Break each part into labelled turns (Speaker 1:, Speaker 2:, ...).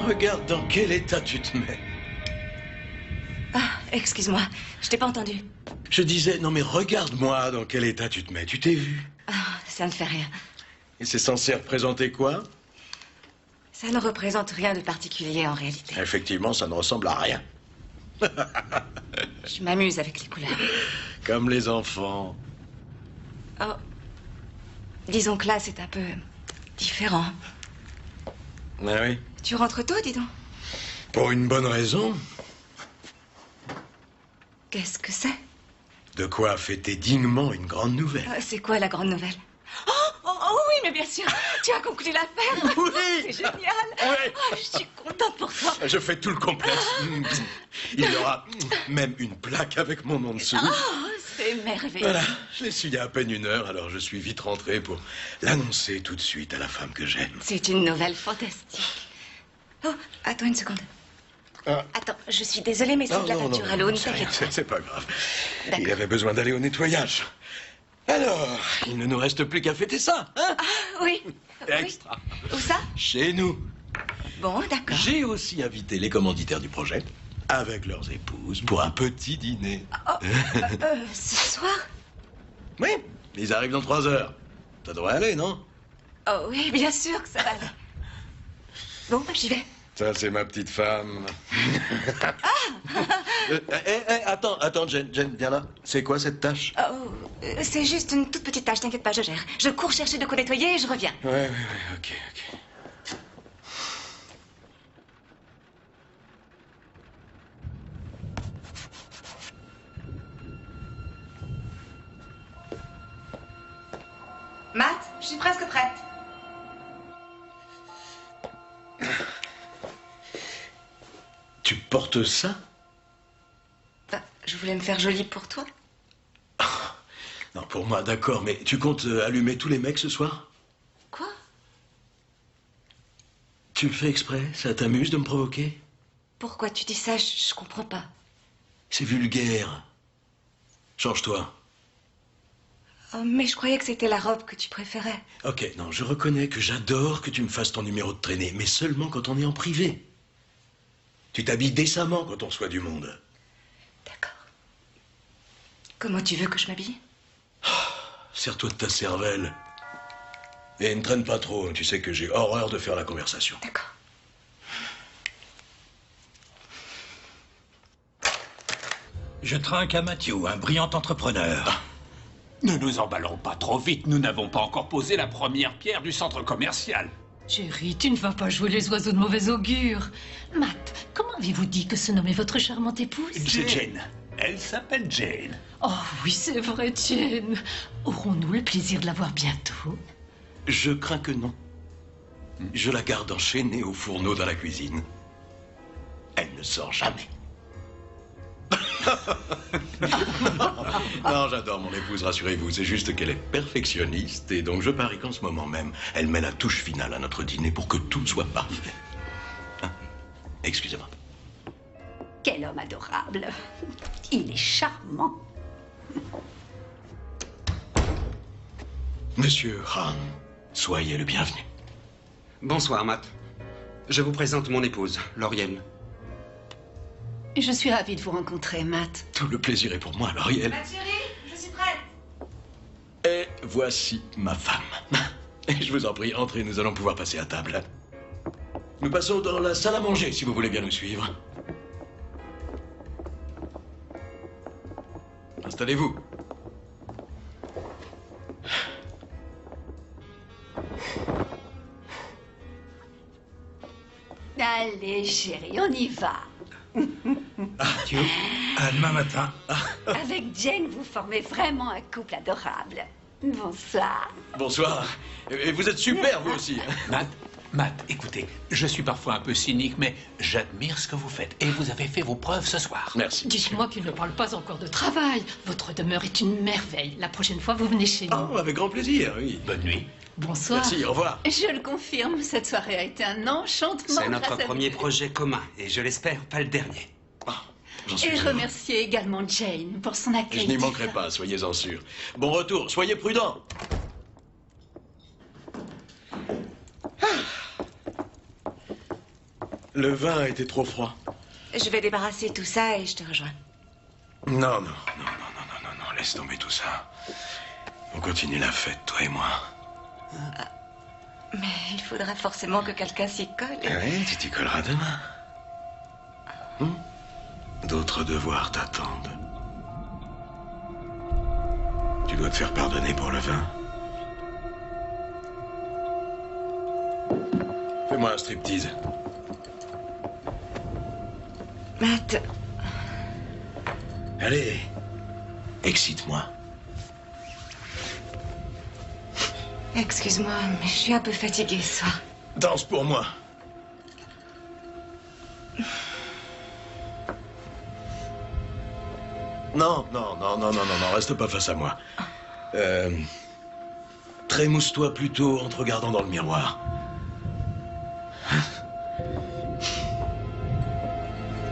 Speaker 1: regarde dans quel état tu te mets.
Speaker 2: Ah, excuse-moi, je t'ai pas entendu.
Speaker 1: Je disais, non mais regarde-moi dans quel état tu te mets. Tu t'es vu?
Speaker 2: Ah, ça ne fait rien.
Speaker 1: Et c'est censé représenter quoi?
Speaker 2: Ça ne représente rien de particulier en réalité.
Speaker 1: Effectivement, ça ne ressemble à rien.
Speaker 2: Je m'amuse avec les couleurs.
Speaker 1: Comme les enfants.
Speaker 2: Oh. Disons que là, c'est un peu différent.
Speaker 1: Ah oui?
Speaker 2: Tu rentres tôt, dis donc.
Speaker 1: Pour une bonne raison.
Speaker 2: Qu'est-ce que c'est?
Speaker 1: De quoi fêter dignement une grande nouvelle.
Speaker 2: C'est quoi la grande nouvelle? Oh oui, mais bien sûr, tu as conclu l'affaire.
Speaker 1: Oui.
Speaker 2: C'est génial.
Speaker 1: Oui.
Speaker 2: Oh, je suis contente pour toi.
Speaker 1: Je fais tout le complexe. Il y aura même une plaque avec mon nom dessous.
Speaker 2: Oh, c'est merveilleux.
Speaker 1: Voilà, je l'ai su il y a à peine une heure, alors je suis vite rentré pour l'annoncer tout de suite à la femme que j'aime.
Speaker 2: C'est une nouvelle fantastique. Oh, attends une seconde.
Speaker 1: Ah.
Speaker 2: Attends, je suis désolée, mais c'est de la peinture à l'eau, ne t'inquiète pas.
Speaker 1: C'est pas grave.
Speaker 2: D'accord.
Speaker 1: Il avait besoin d'aller au nettoyage. Alors, il ne nous reste plus qu'à fêter ça, hein?
Speaker 2: Ah, oui.
Speaker 1: Extra.
Speaker 2: Oui. Où ça?
Speaker 1: Chez nous.
Speaker 2: Bon, d'accord.
Speaker 1: J'ai aussi invité les commanditaires du projet, avec leurs épouses, pour un petit dîner.
Speaker 2: Ce soir?
Speaker 1: Oui, ils arrivent dans 3 heures. Ça devrait aller, non?
Speaker 2: Oh oui, bien sûr que ça va aller. Bon, bah, j'y vais.
Speaker 1: Ça, c'est ma petite femme. Attends, Jen, viens là. C'est quoi cette tâche?
Speaker 2: Oh, c'est juste une toute petite tâche, t'inquiète pas, je gère. Je cours chercher de quoi nettoyer et je reviens.
Speaker 1: Ouais, ok.
Speaker 2: Matt, je suis presque prête.
Speaker 1: Tu portes ça?
Speaker 2: Bah, je voulais me faire jolie pour toi.
Speaker 1: Non, pour moi, d'accord, mais tu comptes allumer tous les mecs ce soir?
Speaker 2: Quoi?
Speaker 1: Tu le fais exprès? Ça t'amuse de me provoquer?
Speaker 2: Pourquoi tu dis ça? Je comprends pas.
Speaker 1: C'est vulgaire. Change-toi.
Speaker 2: Oh, mais je croyais que c'était la robe que tu préférais.
Speaker 1: Ok, non, je reconnais que j'adore que tu me fasses ton numéro de traînée, mais seulement quand on est en privé. Tu t'habilles décemment quand on reçoit du monde.
Speaker 2: D'accord. Comment tu veux que je m'habille?
Speaker 1: Sers-toi de ta cervelle. Et ne traîne pas trop, tu sais que j'ai horreur de faire la conversation.
Speaker 2: D'accord.
Speaker 3: Je trinque à Matthew, un brillant entrepreneur. Ne nous emballons pas trop vite, nous n'avons pas encore posé la première pierre du centre commercial.
Speaker 4: Chérie, tu ne vas pas jouer les oiseaux de mauvais augure. Matt, comment avez-vous dit que se nommait votre charmante épouse?
Speaker 3: C'est Jane. Elle s'appelle Jane.
Speaker 4: Oh oui, c'est vrai, Jane. Aurons-nous le plaisir de la voir bientôt?
Speaker 1: Je crains que non. Je la garde enchaînée au fourneau dans la cuisine. Elle ne sort jamais. Non, j'adore mon épouse, rassurez-vous. C'est juste qu'elle est perfectionniste et donc je parie qu'en ce moment même, elle met la touche finale à notre dîner pour que tout soit parfait. Hein? Excusez-moi.
Speaker 5: Quel homme adorable. Il est charmant.
Speaker 1: Monsieur Hahn, soyez le bienvenu.
Speaker 6: Bonsoir, Matt. Je vous présente mon épouse, Lauriel.
Speaker 5: Je suis ravie de vous rencontrer, Matt.
Speaker 1: Tout le plaisir est pour moi, Lauriel.
Speaker 2: Ma chérie, je suis prête.
Speaker 1: Et voici ma femme. Et je vous en prie, entrez, nous allons pouvoir passer à table. Nous passons dans la salle à manger, si vous voulez bien nous suivre. Installez-vous.
Speaker 5: Allez, chérie, on y va.
Speaker 3: Matthew, à demain matin.
Speaker 5: Avec Jane, vous formez vraiment un couple adorable. Bonsoir.
Speaker 1: Bonsoir. Et vous êtes super, vous aussi.
Speaker 3: Matt, écoutez, je suis parfois un peu cynique, mais j'admire ce que vous faites. Et vous avez fait vos preuves ce soir.
Speaker 1: Merci.
Speaker 4: Dites-moi qu'il ne parle pas encore de travail. Votre demeure est une merveille. La prochaine fois, vous venez chez nous.
Speaker 1: Oh, avec grand plaisir, oui.
Speaker 3: Bonne nuit.
Speaker 4: Bonsoir.
Speaker 1: Merci, au revoir.
Speaker 5: Je le confirme, cette soirée a été un enchantement.
Speaker 6: C'est notre
Speaker 5: grâce à
Speaker 6: premier
Speaker 5: vous.
Speaker 6: projet commun et je l'espère pas le dernier.
Speaker 1: Ah, j'en suis
Speaker 5: Et
Speaker 1: heureux.
Speaker 5: remercier également Jane pour son accueil.
Speaker 1: Je n'y manquerai
Speaker 5: divin.
Speaker 1: pas, soyez-en sûrs. Bon retour, soyez prudents. Le vin a été trop froid.
Speaker 2: Je vais débarrasser tout ça et je te rejoins.
Speaker 1: Non, laisse tomber tout ça. On continue la fête, toi et moi.
Speaker 2: Mais il faudra forcément que quelqu'un s'y colle.
Speaker 1: Oui, tu t'y colleras demain. D'autres devoirs t'attendent. Tu dois te faire pardonner pour le vin. Fais-moi un striptease.
Speaker 2: Matt.
Speaker 1: Allez, excite-moi.
Speaker 2: Excuse-moi, mais je suis un peu fatiguée ce soir.
Speaker 1: Danse pour moi. Non, reste pas face à moi. Trémousse-toi plutôt en te regardant dans le miroir.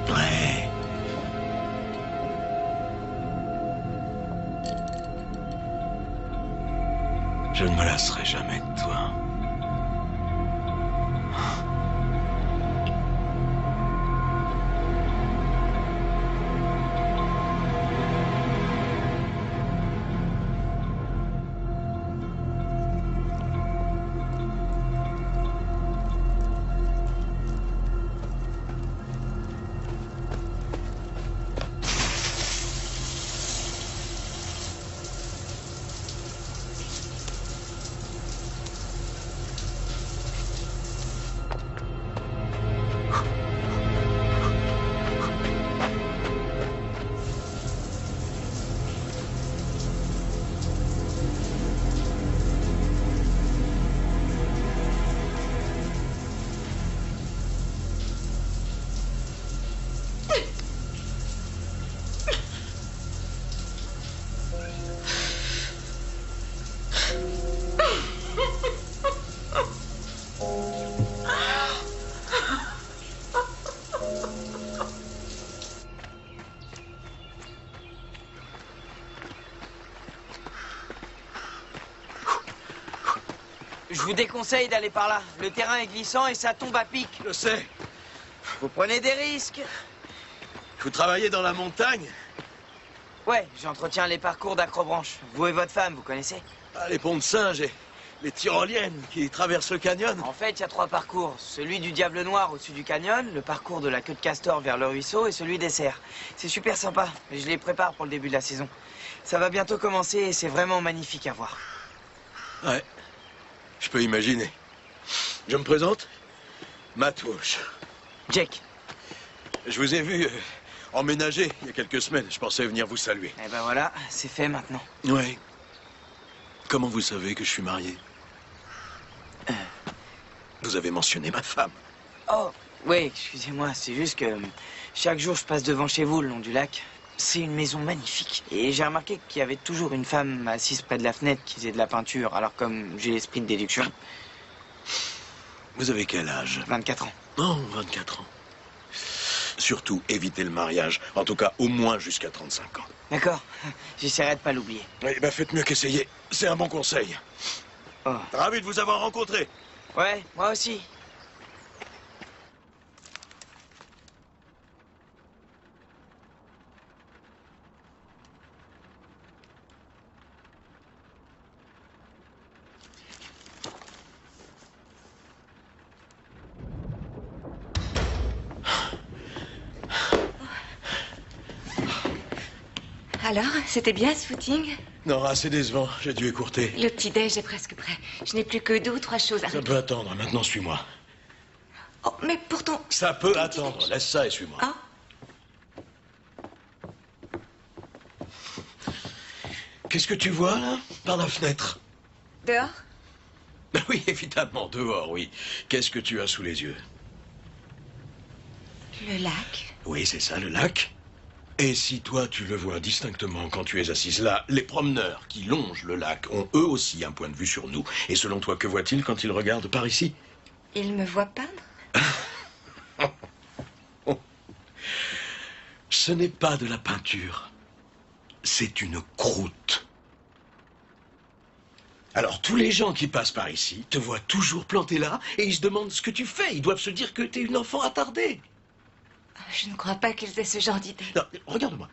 Speaker 1: Ouais. Je ne me lasserai jamais de toi.
Speaker 7: Je vous déconseille d'aller par là. Le terrain est glissant et ça tombe à pic.
Speaker 1: Je sais.
Speaker 7: Vous prenez des risques.
Speaker 1: Vous travaillez dans la montagne?
Speaker 7: Ouais, j'entretiens les parcours d'acrobranche. Vous et votre femme, vous connaissez?
Speaker 1: Ah, les ponts de singes et les tyroliennes qui traversent le canyon.
Speaker 7: En fait, il y a 3 parcours. Celui du Diable Noir au-dessus du canyon, le parcours de la queue de castor vers le ruisseau et celui des cerfs. C'est super sympa. Je les prépare pour le début de la saison. Ça va bientôt commencer et c'est vraiment magnifique à voir.
Speaker 1: Ouais, je peux imaginer. Je me présente, Matt Walsh.
Speaker 7: Jake.
Speaker 1: Je vous ai vu emménager il y a quelques semaines. Je pensais venir vous saluer.
Speaker 7: Eh ben voilà, c'est fait maintenant.
Speaker 1: Ouais. Comment vous savez que je suis marié? Vous avez mentionné ma femme.
Speaker 7: Oh, oui, excusez-moi, c'est juste que chaque jour je passe devant chez vous le long du lac. C'est une maison magnifique. Et j'ai remarqué qu'il y avait toujours une femme assise près de la fenêtre qui faisait de la peinture. Alors comme j'ai l'esprit de déduction...
Speaker 1: Vous avez quel âge?
Speaker 7: 24 ans.
Speaker 1: Oh, 24 ans. Surtout, évitez le mariage. En tout cas, au moins jusqu'à 35 ans.
Speaker 7: D'accord, j'essaierai de pas l'oublier.
Speaker 1: Eh ben, faites mieux qu'essayer. C'est un bon conseil.
Speaker 7: Oh.
Speaker 1: Ravi de vous avoir rencontré.
Speaker 7: Ouais, moi aussi.
Speaker 2: Alors, c'était bien ce footing?
Speaker 1: Non, assez décevant. J'ai dû écourter.
Speaker 2: Le petit-déj est presque prêt. Je n'ai plus que 2 ou 3 choses à
Speaker 1: Ça
Speaker 2: régler.
Speaker 1: peut attendre. Maintenant, suis-moi.
Speaker 2: Oh, mais pourtant...
Speaker 1: Ça peut attendre. Laisse ça et suis-moi.
Speaker 2: Ah.
Speaker 1: Qu'est-ce que tu vois, là, par la fenêtre?
Speaker 2: Dehors?
Speaker 1: Ben oui, évidemment, dehors, oui. Qu'est-ce que tu as sous les yeux?
Speaker 2: Le lac.
Speaker 1: Oui, c'est ça, le lac. Et si toi, tu le vois distinctement quand tu es assise là, les promeneurs qui longent le lac ont eux aussi un point de vue sur nous. Et selon toi, que voient-ils quand ils regardent par ici?
Speaker 2: Il me voit peindre?
Speaker 1: Ce n'est pas de la peinture. C'est une croûte. Alors tous les gens qui passent par ici te voient toujours planté là et ils se demandent ce que tu fais. Ils doivent se dire que t'es une enfant attardée.
Speaker 2: Je ne crois pas qu'ils aient ce genre d'idée.
Speaker 1: Non, regarde-moi.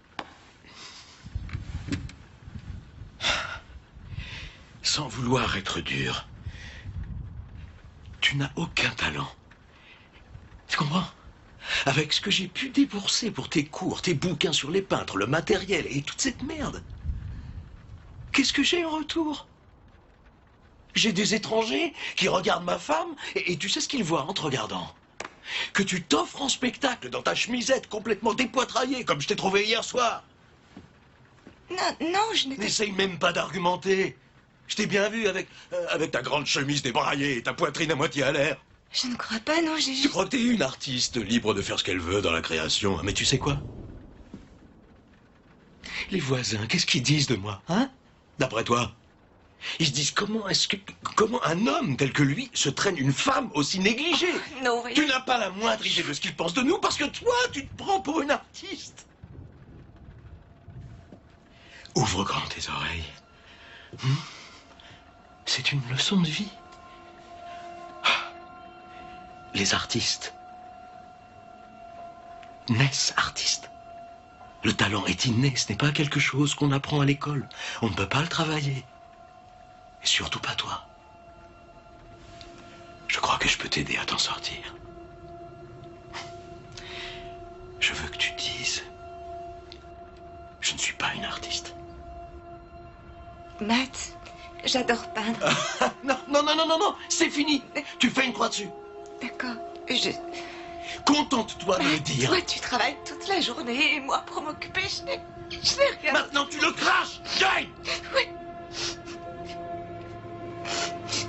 Speaker 1: Sans vouloir être dur, tu n'as aucun talent. Tu comprends? Avec ce que j'ai pu débourser pour tes cours, tes bouquins sur les peintres, le matériel et toute cette merde, qu'est-ce que j'ai en retour? J'ai des étrangers qui regardent ma femme et tu sais ce qu'ils voient en te regardant? Que tu t'offres en spectacle dans ta chemisette complètement dépoitraillée comme je t'ai trouvé hier soir.
Speaker 2: Non, je n'étais...
Speaker 1: N'essaye même pas d'argumenter. Je t'ai bien vu avec ta grande chemise débraillée et ta poitrine à moitié à l'air.
Speaker 2: Je ne crois pas, non, j'ai
Speaker 1: Tu
Speaker 2: juste...
Speaker 1: crois que t'es une artiste libre de faire ce qu'elle veut dans la création, mais tu sais quoi? Les voisins, qu'est-ce qu'ils disent de moi, hein? D'après toi? Ils se disent comment un homme tel que lui se traîne une femme aussi négligée?
Speaker 2: Non, voyons.
Speaker 1: Tu n'as pas la moindre idée de ce qu'ils pensent de nous parce que toi, tu te prends pour une artiste. Ouvre grand tes oreilles. C'est une leçon de vie. Les artistes naissent artistes. Le talent est inné, ce n'est pas quelque chose qu'on apprend à l'école. On ne peut pas le travailler. Et surtout pas toi. Je crois que je peux t'aider à t'en sortir. Je veux que tu dises... Je ne suis pas une artiste.
Speaker 2: Matt, j'adore peindre.
Speaker 1: Non, c'est fini. Tu fais une croix dessus.
Speaker 2: D'accord,
Speaker 1: Contente-toi de le dire.
Speaker 2: Toi, tu travailles toute la journée et moi, pour m'occuper, je n'ai rien.
Speaker 1: Maintenant, tu le craches. Gagne.
Speaker 2: Oui.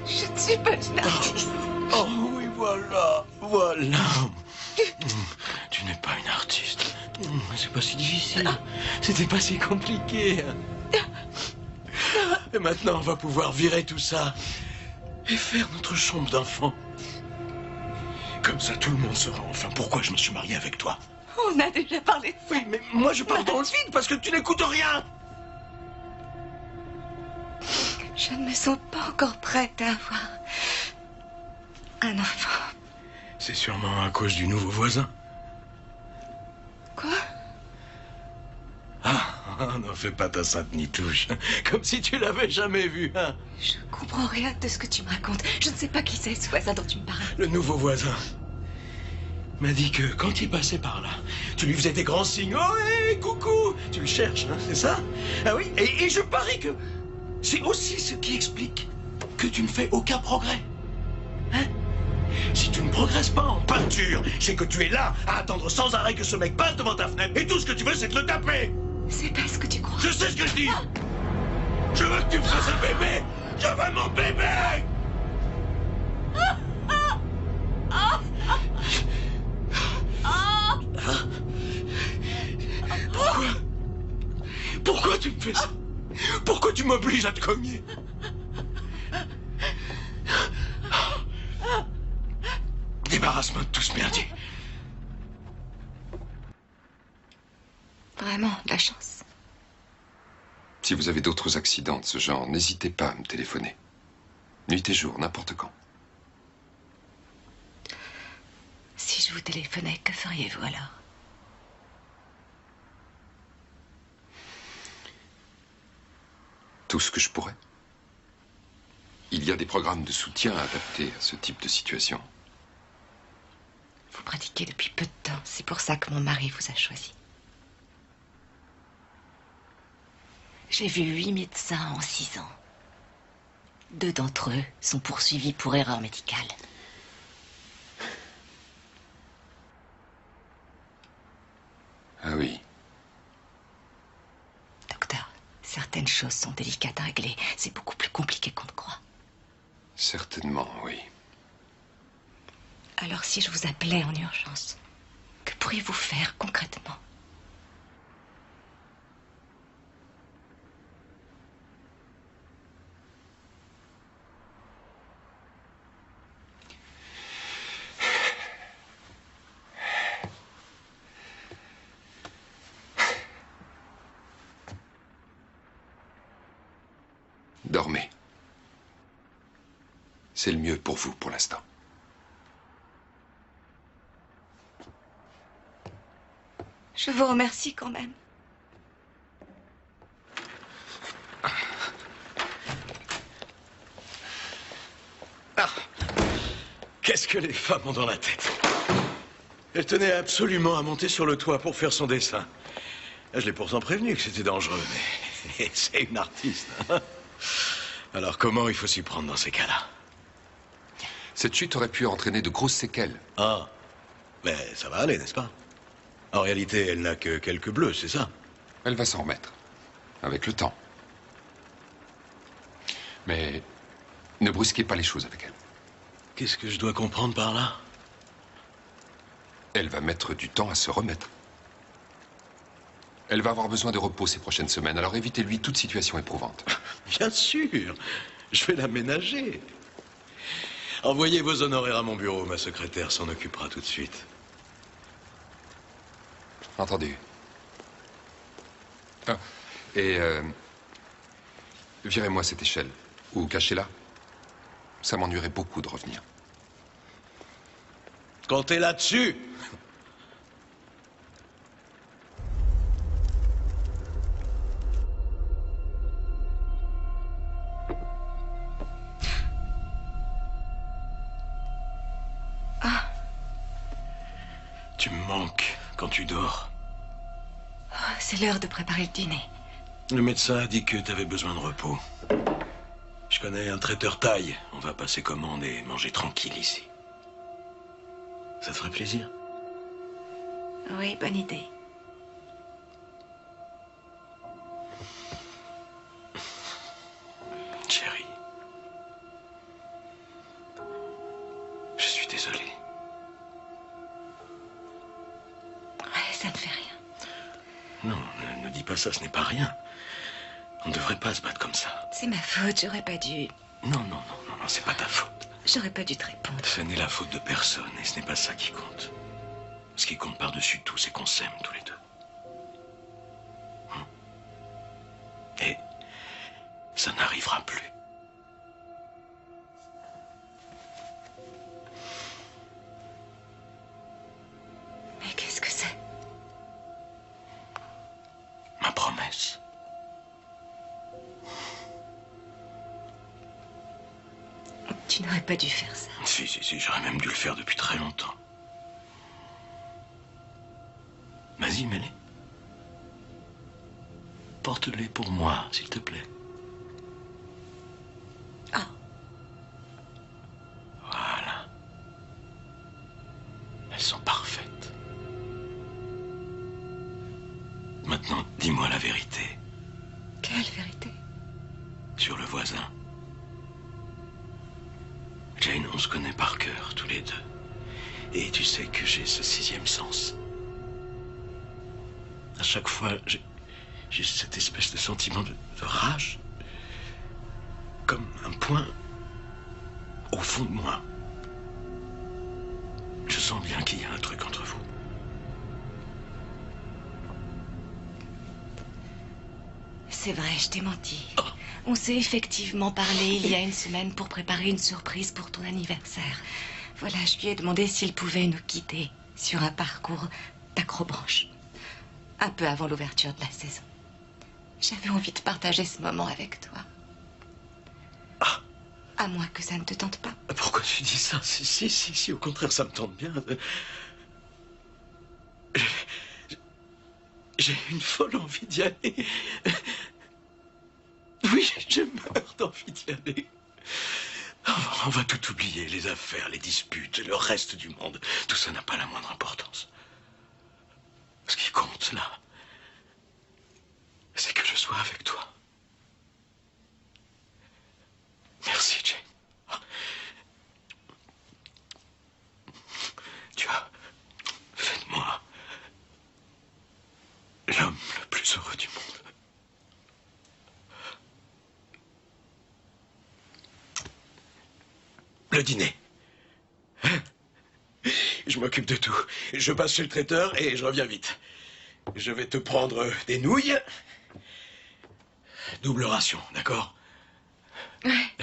Speaker 2: Je ne suis pas une artiste.
Speaker 1: Oh oui, voilà. Tu n'es pas une artiste. C'est pas si difficile. C'était pas si compliqué. Et maintenant, on va pouvoir virer tout ça et faire notre chambre d'enfant. Comme ça, tout le monde saura enfin pourquoi je me suis marié avec toi.
Speaker 2: On a déjà parlé.
Speaker 1: Oui, mais moi, je parle dans le vide parce que tu n'écoutes rien.
Speaker 2: Je ne me sens pas encore prête à avoir un enfant.
Speaker 1: C'est sûrement à cause du nouveau voisin.
Speaker 2: Quoi?
Speaker 1: N'en fais pas ta sainte ni touche. Comme si tu l'avais jamais vu, hein.
Speaker 2: Je comprends rien de ce que tu me racontes. Je ne sais pas qui c'est, ce voisin dont tu me parles.
Speaker 1: Le nouveau voisin m'a dit que quand il passait par là, tu lui faisais des grands signes. Oh, hé, coucou. Tu le cherches, hein, c'est ça? Ah oui, et je parie que c'est aussi ce qui explique que tu ne fais aucun progrès. Hein? Si tu ne progresses pas en peinture, c'est que tu es là à attendre sans arrêt que ce mec passe devant ta fenêtre et tout ce que tu veux, c'est de le taper.
Speaker 2: C'est pas ce que tu crois.
Speaker 1: Je sais ce que je dis. Je veux que tu me fasses un bébé. Je veux mon bébé. Pourquoi tu me fais ça? Pourquoi tu m'obliges à te cogner? Débarrasse-moi de tout ce merdier.
Speaker 2: Vraiment, de la chance.
Speaker 8: Si vous avez d'autres accidents de ce genre, n'hésitez pas à me téléphoner. Nuit et jour, n'importe quand.
Speaker 2: Si je vous téléphonais, que feriez-vous alors?
Speaker 8: Tout ce que je pourrais. Il y a des programmes de soutien adaptés à ce type de situation.
Speaker 2: Vous pratiquez depuis peu de temps. C'est pour ça que mon mari vous a choisi. J'ai vu 8 médecins en 6 ans. 2 d'entre eux sont poursuivis pour erreur médicale.
Speaker 8: Ah oui.
Speaker 2: Docteur, certaines choses sont délicates à régler. C'est beaucoup plus compliqué qu'on ne croit.
Speaker 8: Certainement, oui.
Speaker 2: Alors si je vous appelais en urgence, que pourriez-vous faire concrètement?
Speaker 8: Dormez. C'est le mieux pour vous pour l'instant.
Speaker 2: Je vous remercie quand même.
Speaker 1: Ah. Qu'est-ce que les femmes ont dans la tête? Elle tenait absolument à monter sur le toit pour faire son dessin. Je l'ai pourtant prévenu que c'était dangereux, mais c'est une artiste. Hein? Alors comment il faut s'y prendre dans ces cas-là?
Speaker 8: Cette chute aurait pu entraîner de grosses séquelles.
Speaker 1: Ah, mais ça va aller, n'est-ce pas? En réalité, elle n'a que quelques bleus, c'est ça?
Speaker 8: Elle va s'en remettre, avec le temps. Mais ne brusquez pas les choses avec elle.
Speaker 1: Qu'est-ce que je dois comprendre par là?
Speaker 8: Elle va mettre du temps à se remettre. Elle va avoir besoin de repos ces prochaines semaines, alors évitez-lui toute situation éprouvante.
Speaker 1: Bien sûr, je vais l'aménager. Envoyez vos honoraires à mon bureau, ma secrétaire s'en occupera tout de suite.
Speaker 8: Entendu. Ah, et virez-moi cette échelle, ou cachez-la. Ça m'ennuierait beaucoup de revenir.
Speaker 1: Comptez là-dessus.
Speaker 2: Ah.
Speaker 1: Tu me manques quand tu dors.
Speaker 2: Oh, c'est l'heure de préparer le dîner.
Speaker 1: Le médecin a dit que tu avais besoin de repos. Je connais un traiteur thaï. On va passer commande et manger tranquille ici. Ça te ferait plaisir?
Speaker 2: Oui, bonne idée.
Speaker 1: Chérie. Je suis désolé.
Speaker 2: Ouais, ça ne fait rien.
Speaker 1: Non, ne dis pas ça, ce n'est pas rien. On ne devrait pas se battre comme ça.
Speaker 2: C'est ma faute, j'aurais pas dû...
Speaker 1: Non, c'est pas ta faute.
Speaker 2: J'aurais pas dû te répondre.
Speaker 1: Ce n'est la faute de personne et ce n'est pas ça qui compte. Ce qui compte par-dessus tout, c'est qu'on s'aime tous les deux. Et ça n'arrivera plus.
Speaker 2: Mais qu'est-ce que c'est?
Speaker 1: Ma promesse.
Speaker 2: Tu n'aurais pas dû faire ça.
Speaker 1: Si, j'aurais même dû le faire depuis très longtemps. Vas-y, mets-les. Porte-les pour moi, s'il te plaît.
Speaker 2: Ah.
Speaker 1: Voilà. Elles sont parfaites. Maintenant, dis-moi la vérité.
Speaker 2: Quelle vérité?
Speaker 1: Sur le voisin. Jane, on se connaît par cœur, tous les deux. Et tu sais que j'ai ce sixième sens. À chaque fois, j'ai cette espèce de sentiment de rage. Comme un point au fond de moi. Je sens bien qu'il y a un truc entre vous.
Speaker 2: C'est vrai, je t'ai menti. On s'est effectivement parlé il y a une semaine pour préparer une surprise pour ton anniversaire. Voilà, je lui ai demandé s'il pouvait nous guider sur un parcours d'acrobranche. Un peu avant l'ouverture de la saison. J'avais envie de partager ce moment avec toi.
Speaker 1: Ah.
Speaker 2: À moins que ça ne te tente pas.
Speaker 1: Pourquoi tu dis ça? Si, au contraire, ça me tente bien. J'ai une folle envie d'y aller. Oui, je meurs d'envie d'y aller. On va tout oublier, les affaires, les disputes, le reste du monde. Tout ça n'a pas la moindre importance. Ce qui compte, là, c'est que je sois avec toi. Merci, Jane. Tu as fait de moi l'homme le plus heureux du monde. Le dîner. Je m'occupe de tout. Je passe chez le traiteur et je reviens vite. Je vais te prendre des nouilles. Double ration, d'accord?
Speaker 2: Ouais.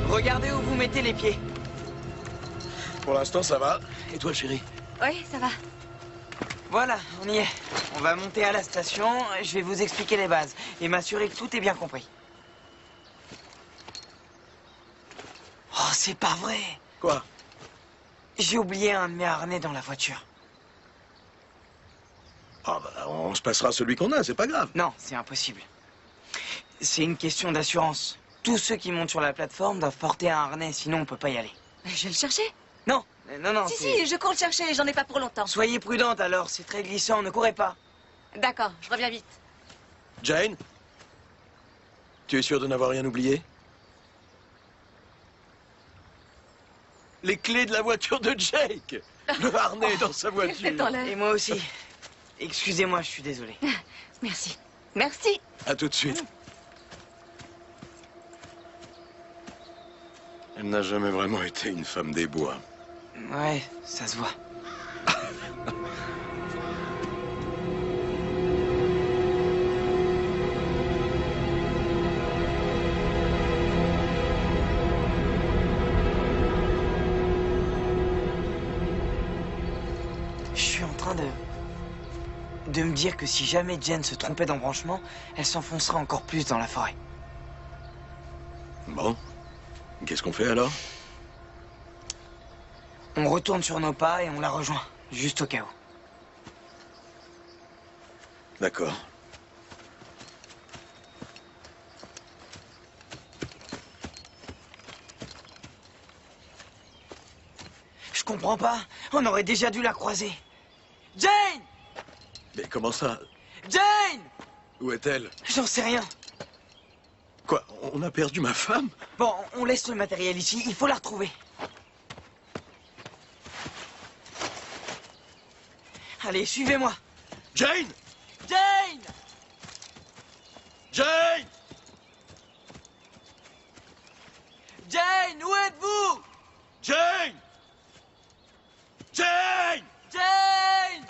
Speaker 7: Regardez où vous mettez les pieds.
Speaker 1: Pour l'instant, ça va. Et toi, chérie?
Speaker 2: Oui, ça va.
Speaker 7: Voilà, on y est. On va monter à la station, je vais vous expliquer les bases et m'assurer que tout est bien compris. Oh, c'est pas vrai.
Speaker 1: Quoi?
Speaker 7: J'ai oublié un de mes harnais dans la voiture.
Speaker 1: Ah bah, on se passera celui qu'on a, c'est pas grave.
Speaker 7: Non, c'est impossible. C'est une question d'assurance. Tous ceux qui montent sur la plateforme doivent porter un harnais, sinon on peut pas y aller.
Speaker 2: Je vais le chercher.
Speaker 7: Non, non,
Speaker 2: Si, je cours le chercher, j'en ai pas pour longtemps.
Speaker 7: Soyez prudente alors, c'est très glissant, ne courez pas.
Speaker 2: D'accord, je reviens vite.
Speaker 1: Jane? Tu es sûr de n'avoir rien oublié? Les clés de la voiture de Jake! Le harnais dans sa voiture!
Speaker 2: Faites en l'air.
Speaker 7: Et moi aussi. Excusez-moi, je suis désolé.
Speaker 2: Merci. Merci.
Speaker 1: À tout de suite. Elle n'a jamais vraiment été une femme des bois.
Speaker 7: Ouais, ça se voit. Je suis en train de me dire que si jamais Jen se trompait d'embranchement, elle s'enfoncerait encore plus dans la forêt.
Speaker 1: Bon. Qu'est-ce qu'on fait alors?
Speaker 7: On retourne sur nos pas et on la rejoint, juste au cas où.
Speaker 1: D'accord.
Speaker 7: Je comprends pas, on aurait déjà dû la croiser. Jane!
Speaker 1: Mais comment ça?
Speaker 7: Jane!
Speaker 1: Où est-elle?
Speaker 7: J'en sais rien.
Speaker 1: Quoi? On a perdu ma femme?
Speaker 7: Bon, on laisse le matériel ici, il faut la retrouver. Allez, suivez-moi.
Speaker 1: Jane!
Speaker 7: Jane!
Speaker 1: Jane!
Speaker 7: Jane, où êtes-vous?
Speaker 1: Jane! Jane!
Speaker 7: Jane!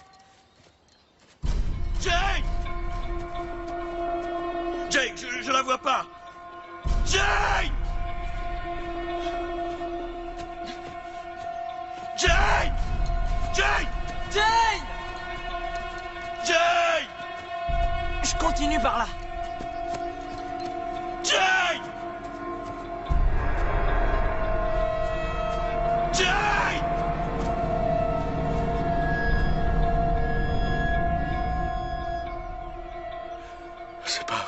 Speaker 1: Jane! Jake, je la vois pas! Jane! Jane! Jane!
Speaker 7: Jane!
Speaker 1: Jane!
Speaker 7: Je continue par là.
Speaker 1: Jane! Jane! C'est pas vrai.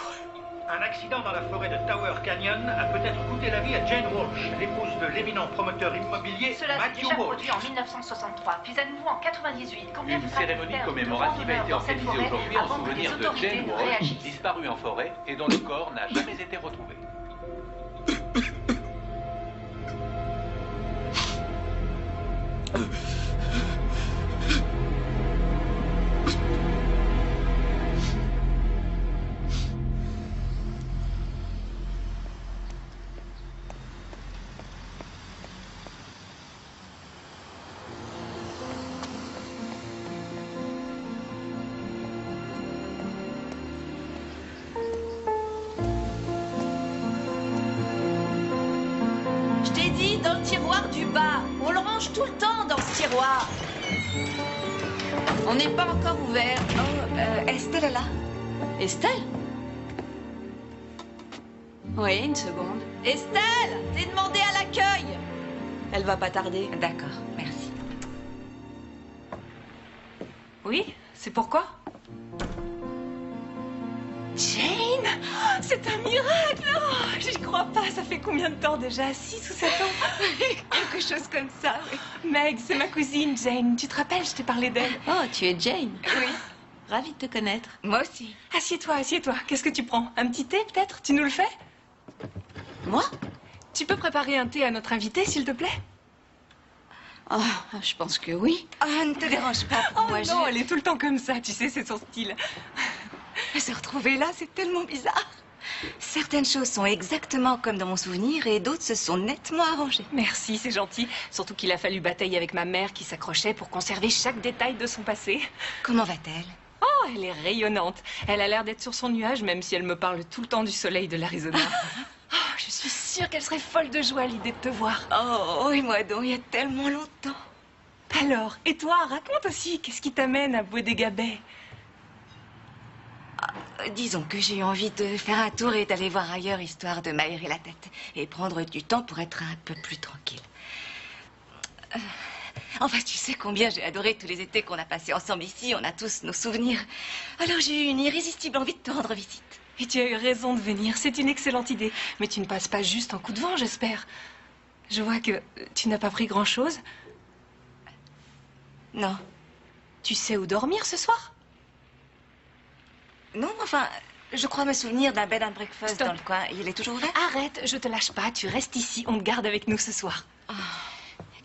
Speaker 9: Un accident dans la forêt de Tower Canyon a peut-être coûté la vie à Jane Walsh, l'épouse de l'éminent promoteur immobilier
Speaker 10: Cela s'est
Speaker 9: Matthew
Speaker 10: déjà
Speaker 9: Walsh.
Speaker 10: produit en 1963, puis à nouveau en 98. Combien
Speaker 11: Une
Speaker 10: de
Speaker 11: cérémonie
Speaker 10: frères
Speaker 11: commémorative a été
Speaker 10: dans cette
Speaker 11: organisée
Speaker 10: forêt
Speaker 11: aujourd'hui en
Speaker 10: avant que
Speaker 11: souvenir
Speaker 10: les
Speaker 11: de
Speaker 10: autorités
Speaker 11: Jane
Speaker 10: ne
Speaker 11: Walsh,
Speaker 10: réagissent.
Speaker 11: disparue en forêt et dont le corps n'a jamais été retrouvé.
Speaker 10: Je t'ai dit, dans le tiroir du bas. On le range tout le temps dans ce tiroir. On n'est pas encore ouvert.
Speaker 2: Oh, Estelle est là.
Speaker 10: Estelle? Oui, une seconde. Estelle, t'es demandé à l'accueil. Elle va pas tarder.
Speaker 2: D'accord, merci.
Speaker 10: Oui, c'est pourquoi? Jane, c'est un miracle. Oh, j'y crois pas. Ça fait combien de temps déjà? 6 ou 7 ans?
Speaker 2: Quelque chose comme ça, oui.
Speaker 12: Meg, c'est ma cousine Jane. Tu te rappelles, je t'ai parlé d'elle.
Speaker 10: Oh, tu es Jane.
Speaker 2: Oui.
Speaker 10: Ravie de te connaître.
Speaker 2: Moi aussi.
Speaker 12: Assieds-toi, assieds-toi. Qu'est-ce que tu prends? Un petit thé, peut-être? Tu nous le fais?
Speaker 10: Moi?
Speaker 12: Tu peux préparer un thé à notre invité, s'il te plaît?
Speaker 10: Oh, je pense que oui.
Speaker 2: Oh, ne te dérange pas pour
Speaker 12: Oh
Speaker 2: moi.
Speaker 12: non, elle est tout le temps comme ça, tu sais, c'est son style.
Speaker 2: Se retrouver là, c'est tellement bizarre. Certaines choses sont exactement comme dans mon souvenir et d'autres se sont nettement arrangées.
Speaker 12: Merci, c'est gentil. Surtout qu'il a fallu batailler avec ma mère qui s'accrochait pour conserver chaque détail de son passé.
Speaker 2: Comment va-t-elle?
Speaker 12: Oh, elle est rayonnante. Elle a l'air d'être sur son nuage, même si elle me parle tout le temps du soleil de l'Arizona. Oh, je suis sûre qu'elle serait folle de joie à l'idée de te voir.
Speaker 2: Oh, et moi donc, il y a tellement longtemps.
Speaker 12: Alors, et toi, raconte aussi, qu'est-ce qui t'amène à Bodega Bay?
Speaker 2: Disons que j'ai eu envie de faire un tour et d'aller voir ailleurs, histoire de m'aérer la tête et prendre du temps pour être un peu plus tranquille. Enfin, tu sais combien j'ai adoré tous les étés qu'on a passés ensemble ici. On a tous nos souvenirs. Alors j'ai eu une irrésistible envie de te rendre visite.
Speaker 12: Et tu as eu raison de venir, c'est une excellente idée. Mais tu ne passes pas juste en coup de vent, j'espère. Je vois que tu n'as pas pris grand-chose.
Speaker 2: Non.
Speaker 12: Tu sais où dormir ce soir?
Speaker 2: Non, enfin, je crois me souvenir d'un bed and breakfast
Speaker 12: Stop.
Speaker 2: dans le coin. Il est toujours ouvert?
Speaker 12: Arrête, je te lâche pas, tu restes ici, on te garde avec nous ce soir.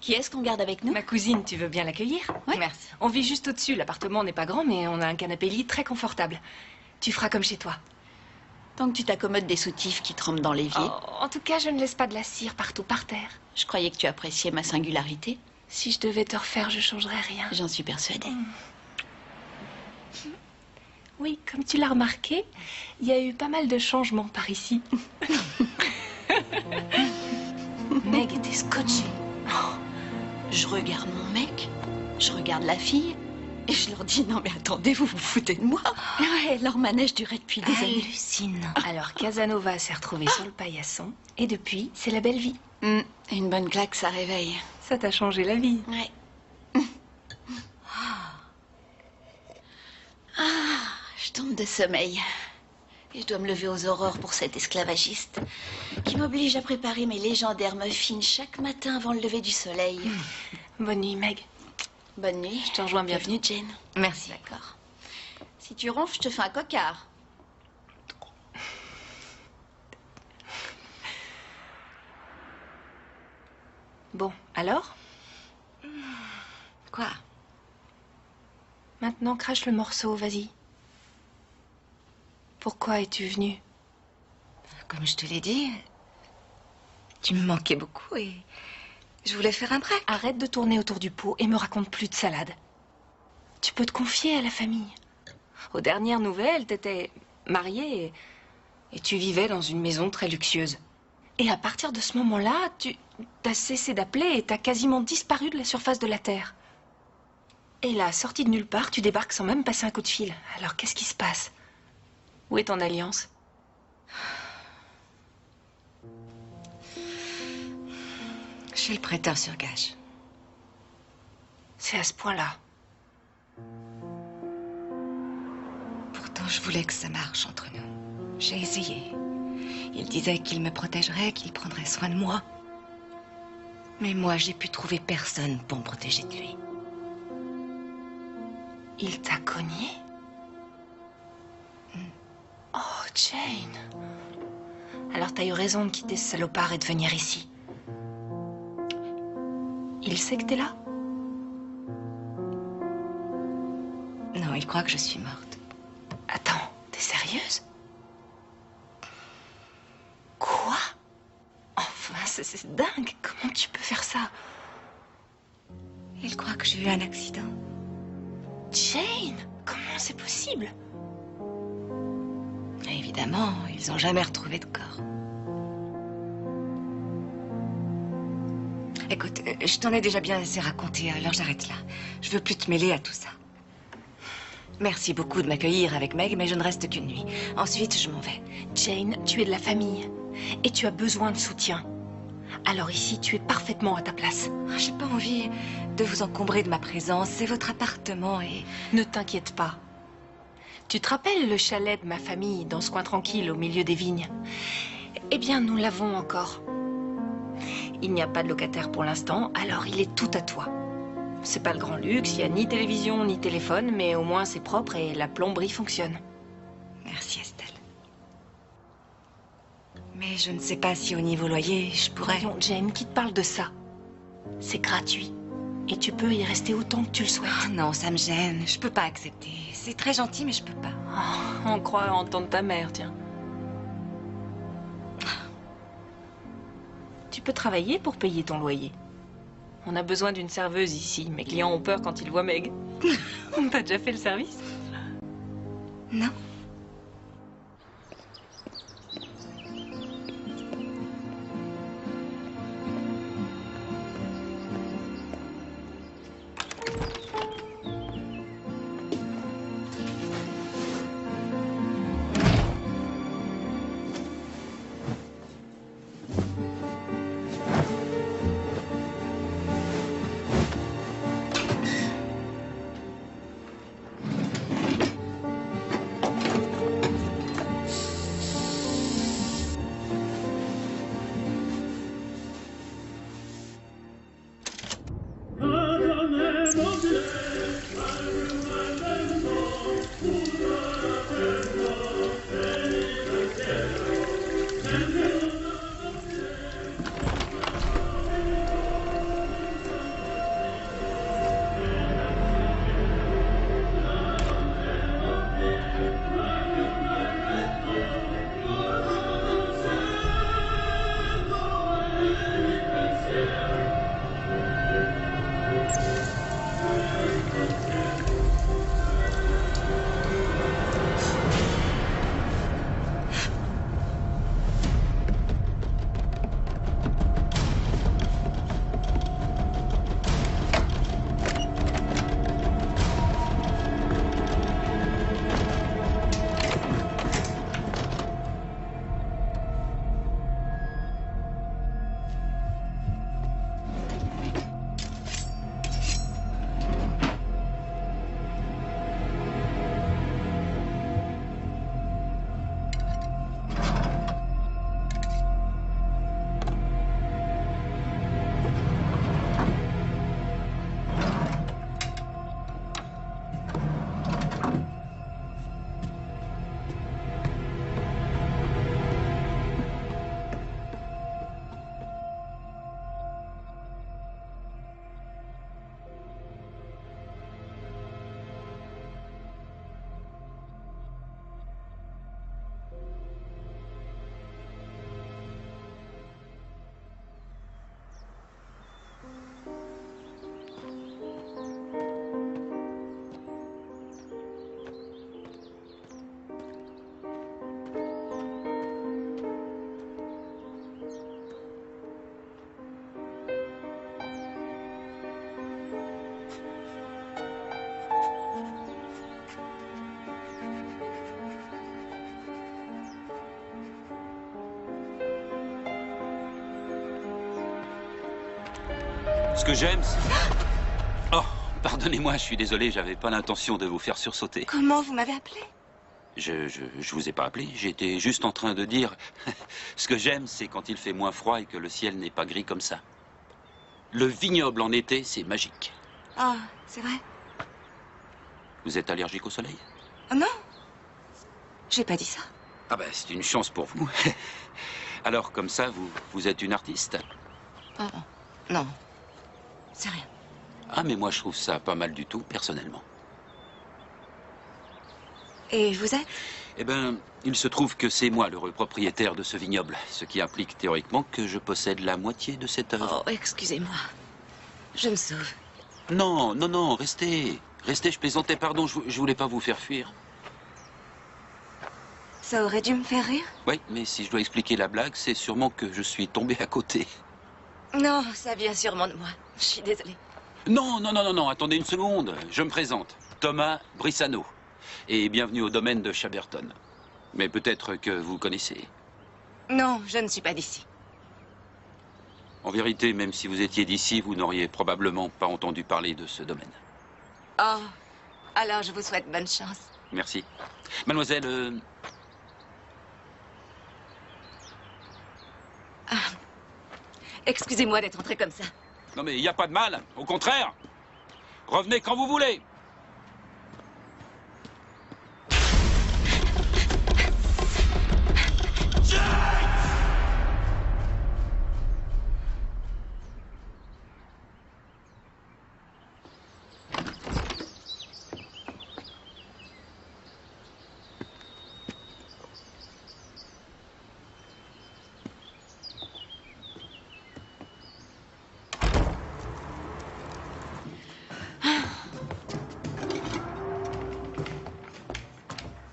Speaker 10: Qui est-ce qu'on garde avec nous?
Speaker 12: Ma cousine, tu veux bien l'accueillir?
Speaker 10: Oui.
Speaker 2: Merci.
Speaker 12: On vit juste au-dessus, l'appartement n'est pas grand, mais on a un canapé-lit très confortable. Tu feras comme chez toi.
Speaker 10: Tant que tu t'accommodes des soutifs qui trempent dans l'évier.
Speaker 12: Oh, en tout cas, je ne laisse pas de la cire partout par terre.
Speaker 10: Je croyais que tu appréciais ma singularité.
Speaker 12: Si je devais te refaire, je changerais rien.
Speaker 10: J'en suis persuadée.
Speaker 12: Oui, comme tu l'as remarqué, il y a eu pas mal de changements par ici. Meg était scotchée.
Speaker 10: Oh, je regarde mon mec, je regarde la fille, et je leur dis non mais attendez, vous vous foutez de moi. Ouais, leur manège durait depuis des années.
Speaker 2: Hallucinant.
Speaker 12: Alors Casanova s'est retrouvée sur le paillasson, et depuis, c'est la belle vie.
Speaker 10: Une bonne claque, ça réveille.
Speaker 12: Ça t'a changé la vie.
Speaker 10: Ouais. Je tombe de sommeil. Et je dois me lever aux aurores pour cet esclavagiste qui m'oblige à préparer mes légendaires muffins chaque matin avant le lever du soleil.
Speaker 12: Bonne nuit, Meg.
Speaker 10: Bonne nuit.
Speaker 12: Je te rejoins bientôt.
Speaker 10: Bienvenue, Jane.
Speaker 2: Merci.
Speaker 10: D'accord. Si tu ronfles, je te fais un cocard.
Speaker 12: Bon, alors?
Speaker 2: Quoi?
Speaker 12: Maintenant, crache le morceau, vas-y. Pourquoi es-tu venue?
Speaker 2: Comme je te l'ai dit, tu me manquais beaucoup et je voulais faire un break.
Speaker 12: Arrête de tourner autour du pot et me raconte plus de salade. Tu peux te confier à la famille. Aux dernières nouvelles, t'étais mariée et tu vivais dans une maison très luxueuse. Et à partir de ce moment-là, tu t'as cessé d'appeler et t'as quasiment disparu de la surface de la Terre. Et là, sortie de nulle part, tu débarques sans même passer un coup de fil. Alors, qu'est-ce qui se passe? Où est ton alliance?
Speaker 2: Chez le prêteur sur gage.
Speaker 12: C'est à ce point-là.
Speaker 2: Pourtant, je voulais que ça marche entre nous. J'ai essayé. Il disait qu'il me protégerait, qu'il prendrait soin de moi. Mais moi, j'ai pu trouver personne pour me protéger de lui.
Speaker 12: Il t'a cogné? Oh, Jane. Alors t'as eu raison de quitter ce salopard et de venir ici. Il sait que t'es là?
Speaker 2: Non, il croit que je suis morte.
Speaker 12: Attends, t'es sérieuse? Quoi? Enfin, c'est dingue. Comment tu peux faire ça?
Speaker 2: Il croit que j'ai eu un accident.
Speaker 12: Jane, comment c'est possible?
Speaker 2: Évidemment, ils n'ont jamais retrouvé de corps. Écoute, je t'en ai déjà bien assez raconté, alors j'arrête là. Je veux plus te mêler à tout ça. Merci beaucoup de m'accueillir avec Meg, mais je ne reste qu'une nuit. Ensuite, je m'en vais.
Speaker 12: Jane, tu es de la famille et tu as besoin de soutien. Alors ici, tu es parfaitement à ta place.
Speaker 2: J'ai pas envie de vous encombrer de ma présence. C'est votre appartement et...
Speaker 12: Ne t'inquiète pas. Tu te rappelles le chalet de ma famille dans ce coin tranquille au milieu des vignes? Eh bien, nous l'avons encore. Il n'y a pas de locataire pour l'instant, alors il est tout à toi. C'est pas le grand luxe, il n'y a ni télévision ni téléphone, mais au moins c'est propre et la plomberie fonctionne.
Speaker 2: Merci, Estelle. Mais je ne sais pas si au niveau loyer, je pourrais...
Speaker 12: Voyons, Jane, qui te parle de ça? C'est gratuit. Et tu peux y rester autant que tu le souhaites.
Speaker 2: Oh non, ça me gêne. Je peux pas accepter. C'est très gentil, mais je peux pas.
Speaker 12: Oh, on croit entendre ta mère, tiens. Tu peux travailler pour payer ton loyer. On a besoin d'une serveuse ici. Mes clients ont peur quand ils voient Meg. T'as déjà fait le service?
Speaker 2: Non.
Speaker 13: Ce que j'aime, oh, pardonnez-moi, je suis désolé, j'avais pas l'intention de vous faire sursauter.
Speaker 2: Comment vous m'avez appelé?
Speaker 13: Je vous ai pas appelé, j'étais juste en train de dire... Ce que j'aime, c'est quand il fait moins froid et que le ciel n'est pas gris comme ça. Le vignoble en été, c'est magique.
Speaker 2: Oh, c'est vrai?
Speaker 13: Vous êtes allergique au soleil?
Speaker 2: Oh non, j'ai pas dit ça.
Speaker 13: Ah ben, c'est une chance pour vous. Alors, comme ça, vous êtes une artiste?
Speaker 2: Oh, non, c'est rien.
Speaker 13: Ah, mais moi, je trouve ça pas mal du tout, personnellement.
Speaker 2: Et vous êtes?
Speaker 13: Eh ben, il se trouve que c'est moi le propriétaire de ce vignoble, ce qui implique théoriquement que je possède la moitié de cette œuvre.
Speaker 2: Oh, excusez-moi. Je me sauve.
Speaker 13: Non, non, non, restez. Restez, je plaisantais, pardon, je voulais pas vous faire fuir.
Speaker 2: Ça aurait dû me faire rire?
Speaker 13: Oui, mais si je dois expliquer la blague, c'est sûrement que je suis tombé à côté.
Speaker 2: Non, ça vient sûrement de moi. Je suis désolée.
Speaker 13: Non, non, non, non, non, attendez une seconde. Je me présente. Thomas Brissano. Et bienvenue au domaine de Chaberton. Mais peut-être que vous connaissez.
Speaker 2: Non, je ne suis pas d'ici.
Speaker 13: En vérité, même si vous étiez d'ici, vous n'auriez probablement pas entendu parler de ce domaine.
Speaker 2: Oh, alors je vous souhaite bonne chance.
Speaker 13: Merci. Mademoiselle...
Speaker 2: Excusez-moi d'être entré comme ça.
Speaker 13: Non mais il n'y a pas de mal, au contraire. Revenez quand vous voulez.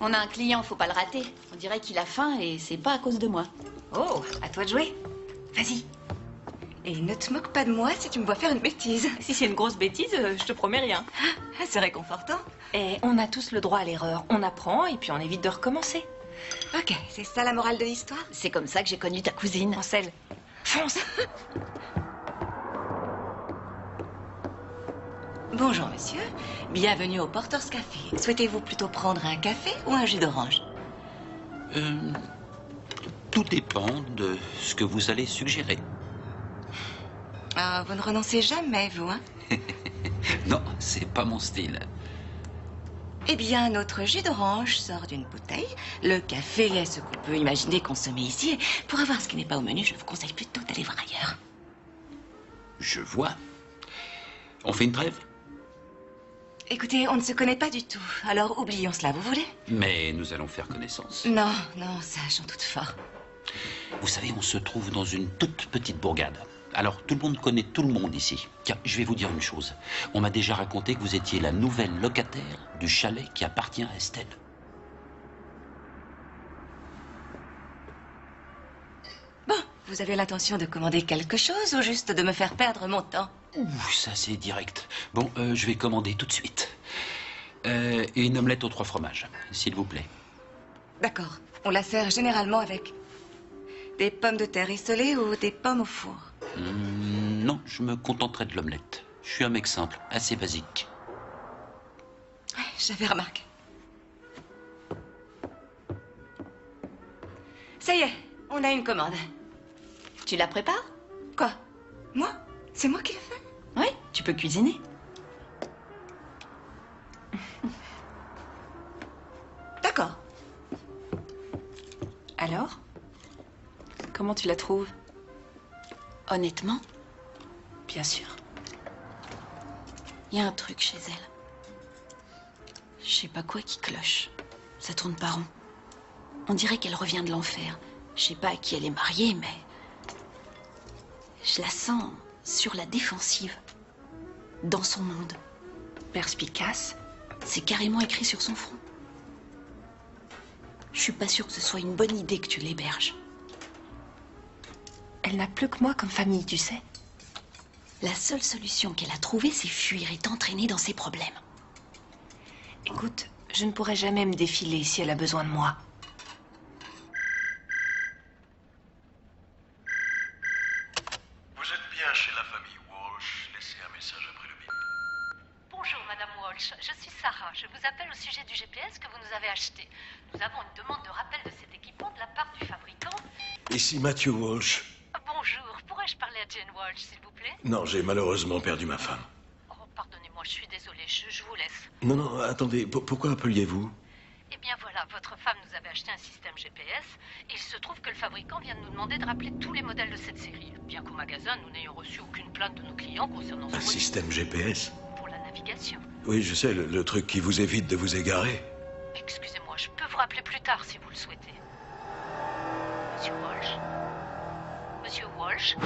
Speaker 10: On a un client, faut pas le rater. On dirait qu'il a faim et c'est pas à cause de moi.
Speaker 2: Oh, à toi de jouer. Vas-y. Et ne te moque pas de moi si tu me vois faire une bêtise.
Speaker 12: Si c'est une grosse bêtise, je te promets rien.
Speaker 2: Ah, c'est réconfortant.
Speaker 12: Et on a tous le droit à l'erreur. On apprend et puis on évite de recommencer.
Speaker 2: Ok, c'est ça la morale de l'histoire?
Speaker 10: C'est comme ça que j'ai connu ta cousine.
Speaker 12: Ansel, fonce.
Speaker 2: Bonjour monsieur, bienvenue au Porter's Café. Souhaitez-vous plutôt prendre un café ou un jus d'orange?
Speaker 13: Tout dépend de ce que vous allez suggérer.
Speaker 2: Ah, vous ne renoncez jamais, vous, hein?
Speaker 13: Non, c'est pas mon style.
Speaker 2: Eh bien, notre jus d'orange sort d'une bouteille. Le café est ce qu'on peut imaginer consommer ici. Et pour avoir ce qui n'est pas au menu, je vous conseille plutôt d'aller voir ailleurs.
Speaker 13: Je vois. On fait une trêve?
Speaker 2: Écoutez, on ne se connaît pas du tout. Alors oublions cela, vous voulez?
Speaker 13: Mais nous allons faire connaissance.
Speaker 2: Non, non, ça, j'en doute fort.
Speaker 13: Vous savez, on se trouve dans une toute petite bourgade. Alors, tout le monde connaît tout le monde ici. Tiens, je vais vous dire une chose. On m'a déjà raconté que vous étiez la nouvelle locataire du chalet qui appartient à Estelle.
Speaker 2: Bon, vous avez l'intention de commander quelque chose ou juste de me faire perdre mon temps?
Speaker 13: Ouh, ça c'est direct. Bon, je vais commander tout de suite. Une omelette aux 3 fromages, s'il vous plaît.
Speaker 2: D'accord. On la sert généralement avec des pommes de terre rissolées ou des pommes au four.
Speaker 13: Non, je me contenterai de l'omelette. Je suis un mec simple, assez basique.
Speaker 2: J'avais remarqué. Ça y est, on a une commande.
Speaker 10: Tu la prépares?
Speaker 2: Quoi? Moi? C'est moi qui l'ai fait?
Speaker 10: Oui, tu peux cuisiner.
Speaker 2: D'accord.
Speaker 12: Alors? Comment tu la trouves?
Speaker 10: Honnêtement?
Speaker 12: Bien sûr.
Speaker 10: Il y a un truc chez elle. Je sais pas quoi qui cloche. Ça tourne pas rond. On dirait qu'elle revient de l'enfer. Je sais pas à qui elle est mariée, mais... je la sens sur la défensive. Dans son monde.
Speaker 12: Perspicace.
Speaker 10: C'est carrément écrit sur son front. Je suis pas sûre que ce soit une bonne idée que tu l'héberges.
Speaker 12: Elle n'a plus que moi comme famille, tu sais.
Speaker 10: La seule solution qu'elle a trouvée, c'est fuir et t'entraîner dans ses problèmes.
Speaker 12: Écoute, je ne pourrai jamais me défiler si elle a besoin de moi.
Speaker 14: Vous êtes bien chez la famille Walsh. Laissez un message après le bip.
Speaker 4: Bonjour, Madame Walsh. Je suis Sarah. Je vous appelle au sujet du GPS que vous nous avez acheté. Nous avons une demande de rappel de cet équipement de la part du fabricant.
Speaker 1: Ici Matthew Walsh.
Speaker 4: Bonjour. Pourrais-je parler à Jane Walsh, s'il vous plaît?
Speaker 1: Non, j'ai malheureusement perdu ma femme.
Speaker 4: Oh, pardonnez-moi, je suis désolée. Je vous laisse.
Speaker 1: Non, non, attendez, pourquoi appeliez-vous?
Speaker 4: Eh bien voilà, votre femme nous avait acheté un système GPS et il se trouve que le fabricant vient de nous demander de rappeler tous les modèles de cette série. Bien qu'au magasin, nous n'ayons reçu aucune plainte de nos clients concernant ce
Speaker 1: Un
Speaker 4: modèle.
Speaker 1: système GPS?
Speaker 4: Pour la navigation.
Speaker 1: Oui, je sais, le truc qui vous évite de vous égarer.
Speaker 4: Excusez-moi, je peux vous rappeler plus tard si vous le souhaitez. Monsieur Walsh? Monsieur Walsh?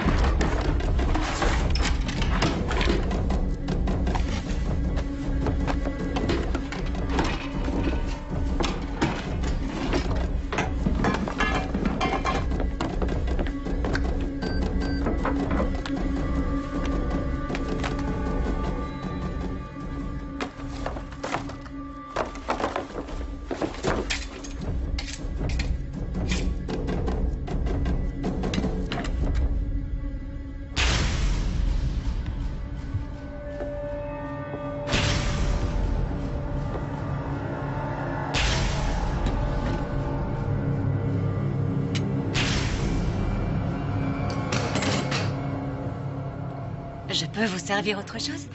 Speaker 2: peut vous servir autre chose?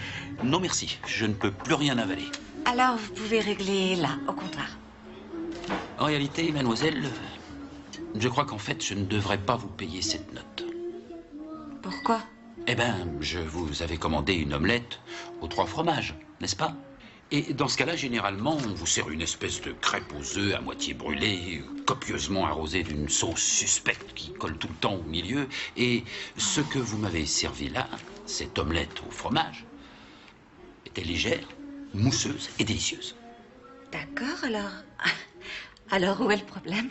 Speaker 13: Non merci, je ne peux plus rien avaler.
Speaker 2: Alors, vous pouvez régler là, au comptoir.
Speaker 13: En réalité, mademoiselle, je crois qu'en fait, je ne devrais pas vous payer cette note.
Speaker 2: Pourquoi?
Speaker 13: Eh bien, je vous avais commandé une omelette aux 3 fromages, n'est-ce pas? Et dans ce cas-là, généralement, on vous sert une espèce de crêpe aux œufs à moitié brûlée, copieusement arrosée d'une sauce suspecte qui colle tout le temps au milieu. Et ce que vous m'avez servi là, cette omelette au fromage, était légère, mousseuse et délicieuse.
Speaker 2: D'accord, alors... Alors, où est le problème?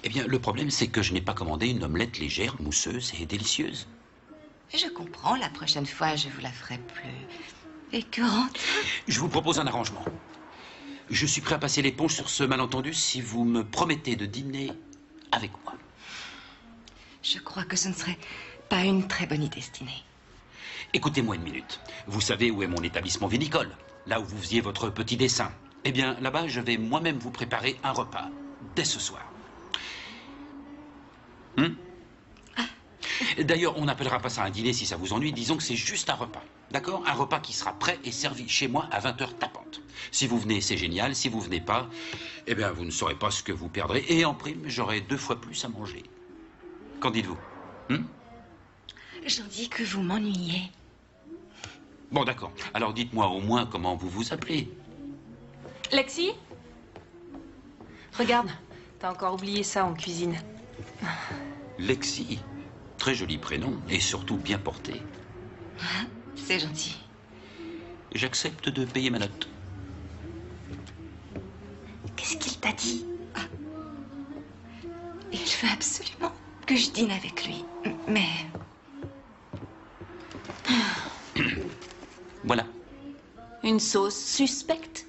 Speaker 13: Eh bien, le problème, c'est que je n'ai pas commandé une omelette légère, mousseuse et délicieuse.
Speaker 2: Je comprends, la prochaine fois, je vous la ferai plus écœurante.
Speaker 13: Je vous propose un arrangement. Je suis prêt à passer l'éponge sur ce malentendu si vous me promettez de dîner avec moi.
Speaker 2: Je crois que ce ne serait pas une très bonne idée, Stinney.
Speaker 13: Écoutez-moi une minute. Vous savez où est mon établissement vinicole? Là où vous faisiez votre petit dessin. Eh bien, là-bas, je vais moi-même vous préparer un repas. Dès ce soir. D'ailleurs, on n'appellera pas ça un dîner si ça vous ennuie. Disons que c'est juste un repas. D'accord? Un repas qui sera prêt et servi chez moi à 20h tapantes. Si vous venez, c'est génial. Si vous venez pas, eh bien, vous ne saurez pas ce que vous perdrez. Et en prime, j'aurai 2 fois plus à manger. Qu'en dites-vous?
Speaker 2: J'en dis que vous m'ennuyez.
Speaker 13: Bon, d'accord. Alors dites-moi au moins comment vous vous appelez.
Speaker 12: Lexi? Regarde, t'as encore oublié ça en cuisine.
Speaker 13: Lexi. Très joli prénom et surtout bien porté.
Speaker 2: C'est gentil.
Speaker 13: J'accepte de payer ma note.
Speaker 2: Qu'est-ce qu'il t'a dit? Il veut absolument que je dîne avec lui. Mais...
Speaker 13: Voilà.
Speaker 10: Une sauce suspecte.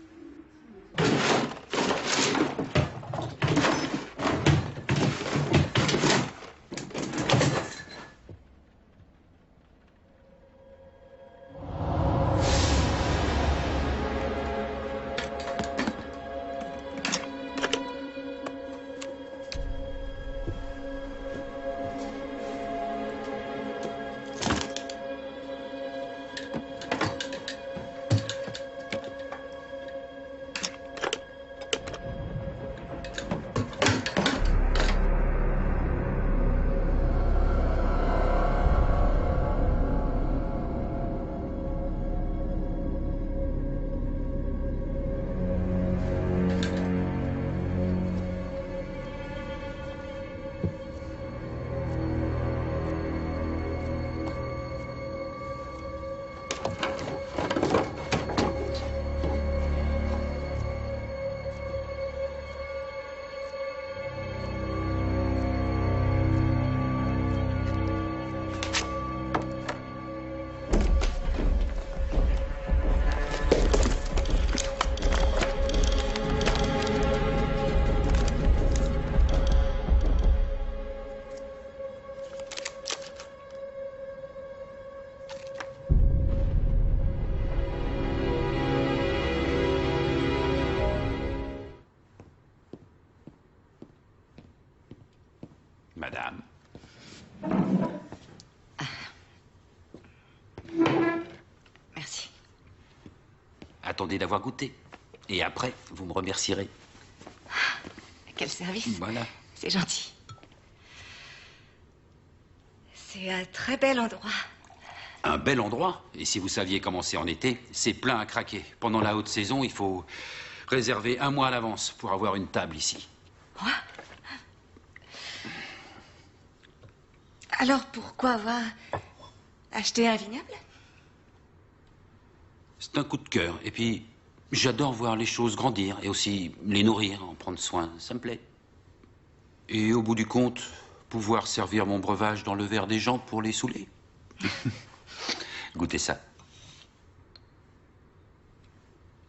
Speaker 13: Madame.
Speaker 2: Merci.
Speaker 13: Attendez d'avoir goûté. Et après, vous me remercierez.
Speaker 2: Quel service.
Speaker 13: Voilà.
Speaker 2: C'est gentil. C'est un très bel endroit.
Speaker 13: Un bel endroit. Et si vous saviez comment c'est en été, c'est plein à craquer. Pendant la haute saison, il faut réserver 1 mois à l'avance pour avoir une table ici.
Speaker 2: Quoi? Alors pourquoi avoir acheté un vignoble?
Speaker 13: C'est un coup de cœur. Et puis, j'adore voir les choses grandir et aussi les nourrir, en prendre soin. Ça me plaît. Et au bout du compte, pouvoir servir mon breuvage dans le verre des gens pour les saouler. Goûtez ça.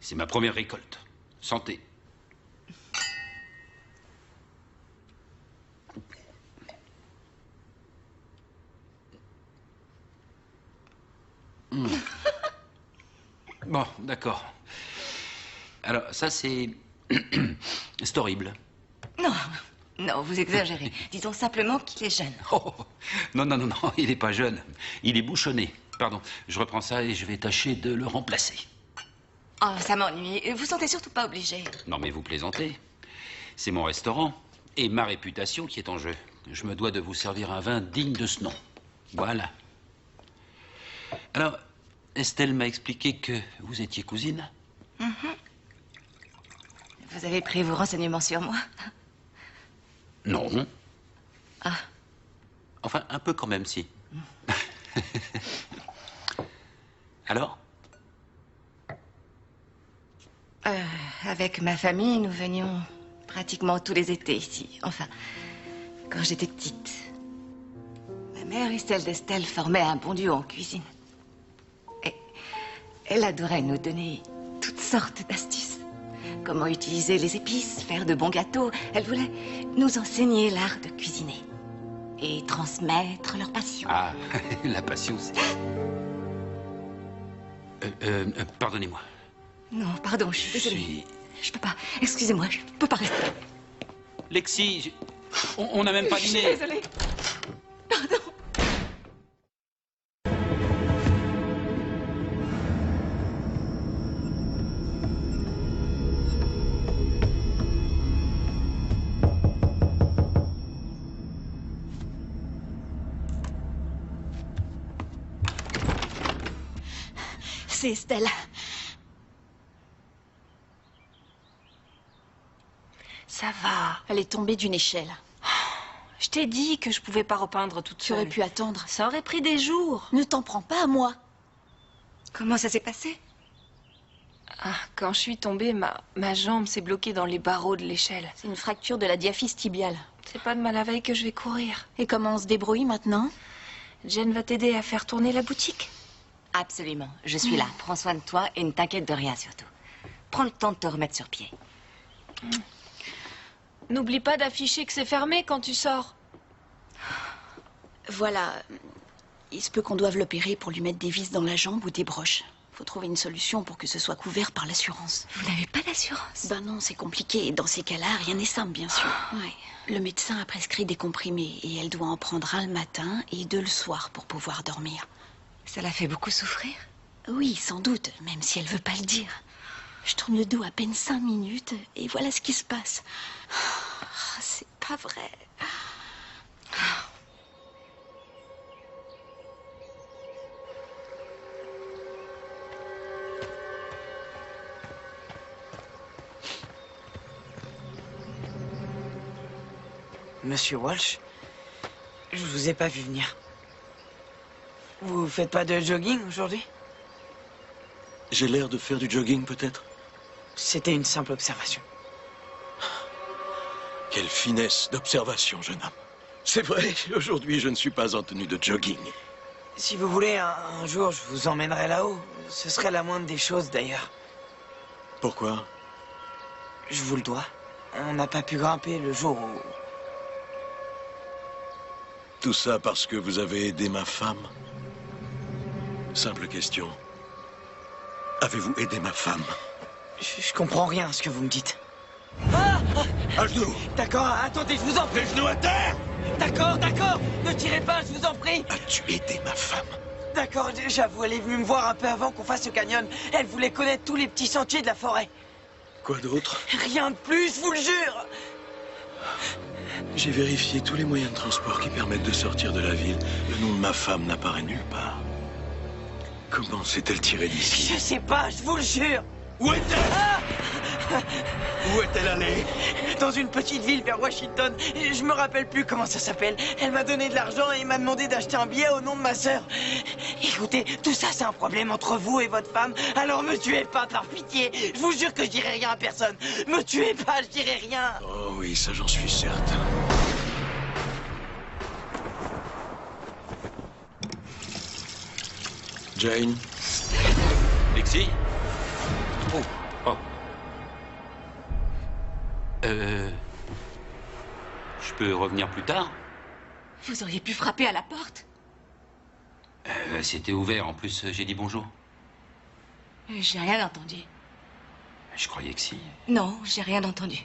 Speaker 13: C'est ma première récolte. Santé. Bon, d'accord. Alors, ça, c'est... c'est horrible.
Speaker 2: Non, non, vous exagérez. Disons simplement qu'il est jeune.
Speaker 13: Oh, non, non, non, non, il n'est pas jeune. Il est bouchonné. Pardon, je reprends ça et je vais tâcher de le remplacer.
Speaker 2: Oh, ça m'ennuie. Vous sentez surtout pas obligé.
Speaker 13: Non, mais vous plaisantez. C'est mon restaurant et ma réputation qui est en jeu. Je me dois de vous servir un vin digne de ce nom. Voilà. Alors, Estelle m'a expliqué que vous étiez cousine.
Speaker 2: Vous avez pris vos renseignements sur moi?
Speaker 13: Non.
Speaker 2: Ah.
Speaker 13: Enfin, un peu quand même, si. Alors?
Speaker 2: Avec ma famille, nous venions pratiquement tous les étés ici. Enfin, quand j'étais petite. Ma mère et celle d'Estelle formaient un bon duo en cuisine. Et elle adorait nous donner toutes sortes d'astuces. Comment utiliser les épices, faire de bons gâteaux. Elle voulait nous enseigner l'art de cuisiner. Et transmettre leur passion.
Speaker 13: Ah, la passion, c'est... pardonnez-moi.
Speaker 2: Non, pardon, je suis désolée. Je peux pas. Excusez-moi, je peux pas rester.
Speaker 13: Lexi, on n'a même pas dîné.
Speaker 2: Je suis désolée. Pardon.
Speaker 10: C'est Estelle.
Speaker 12: Ça va.
Speaker 10: Elle est tombée d'une échelle.
Speaker 12: Je t'ai dit que je pouvais pas repeindre toute
Speaker 10: Tu
Speaker 12: seule.
Speaker 10: aurais pu attendre.
Speaker 12: Ça aurait pris des jours.
Speaker 10: Ne t'en prends pas à moi.
Speaker 2: Comment ça s'est passé?
Speaker 12: Ah, quand je suis tombée, ma jambe s'est bloquée dans les barreaux de l'échelle.
Speaker 10: C'est une fracture de la diaphyse tibiale.
Speaker 12: C'est pas demain la veille que je vais courir.
Speaker 10: Et comment on se débrouille maintenant?
Speaker 12: Jen va t'aider à faire tourner la boutique.
Speaker 2: Absolument. Je suis là. Prends soin de toi et ne t'inquiète de rien surtout. Prends le temps de te remettre sur pied.
Speaker 12: N'oublie pas d'afficher que c'est fermé quand tu sors.
Speaker 10: Voilà. Il se peut qu'on doive l'opérer pour lui mettre des vis dans la jambe ou des broches. Faut trouver une solution pour que ce soit couvert par l'assurance.
Speaker 2: Vous n'avez pas d'assurance?
Speaker 10: Ben non, c'est compliqué. Dans ces cas-là, rien n'est simple, bien sûr. Ouais. Le médecin a prescrit des comprimés et elle doit en prendre un le matin et 2 le soir pour pouvoir dormir.
Speaker 2: Ça la fait beaucoup souffrir?
Speaker 10: Oui, sans doute, même si elle veut pas le dire. Je tourne le dos à peine 5 minutes et voilà ce qui se passe. Oh, c'est pas vrai.
Speaker 7: Monsieur Walsh, je vous ai pas vu venir. Vous faites pas de jogging aujourd'hui?
Speaker 1: J'ai l'air de faire du jogging, peut-être?
Speaker 7: C'était une simple observation.
Speaker 1: Quelle finesse d'observation, jeune homme. C'est vrai, aujourd'hui, je ne suis pas en tenue de jogging.
Speaker 7: Si vous voulez, un jour, je vous emmènerai là-haut. Ce serait la moindre des choses, d'ailleurs.
Speaker 1: Pourquoi?
Speaker 7: Je vous le dois. On n'a pas pu grimper le jour où...
Speaker 1: Tout ça parce que vous avez aidé ma femme? Simple question. Avez-vous aidé ma femme?
Speaker 7: Je comprends rien à ce que vous me dites.
Speaker 1: À genoux!
Speaker 7: D'accord, attendez, je vous en prie.
Speaker 1: Les genoux à terre!
Speaker 7: D'accord, d'accord, ne tirez pas, je vous en prie.
Speaker 1: As-tu aidé ma femme?
Speaker 7: D'accord, j'avoue, elle est venue me voir un peu avant qu'on fasse le canyon. Elle voulait connaître tous les petits sentiers de la forêt.
Speaker 1: Quoi d'autre?
Speaker 7: Rien de plus, je vous le jure.
Speaker 1: J'ai vérifié tous les moyens de transport qui permettent de sortir de la ville. Le nom de ma femme n'apparaît nulle part. Comment s'est-elle tirée d'ici?
Speaker 7: Je sais pas, je vous le jure.
Speaker 1: Où est-elle? Où est-elle allée?
Speaker 7: Dans une petite ville vers Washington. Je me rappelle plus comment ça s'appelle. Elle m'a donné de l'argent et m'a demandé d'acheter un billet au nom de ma sœur. Écoutez, tout ça c'est un problème entre vous et votre femme. Alors me tuez pas par pitié. Je vous jure que je dirai rien à personne. Me tuez pas, je dirai rien.
Speaker 1: Oh oui, ça j'en suis certain. Jane?
Speaker 13: Lexi? Oh. Oh. Je peux revenir plus tard?
Speaker 2: Vous auriez pu frapper à la porte?
Speaker 13: C'était ouvert, en plus j'ai dit bonjour.
Speaker 2: J'ai rien entendu.
Speaker 13: Je croyais que si.
Speaker 2: Non, j'ai rien entendu.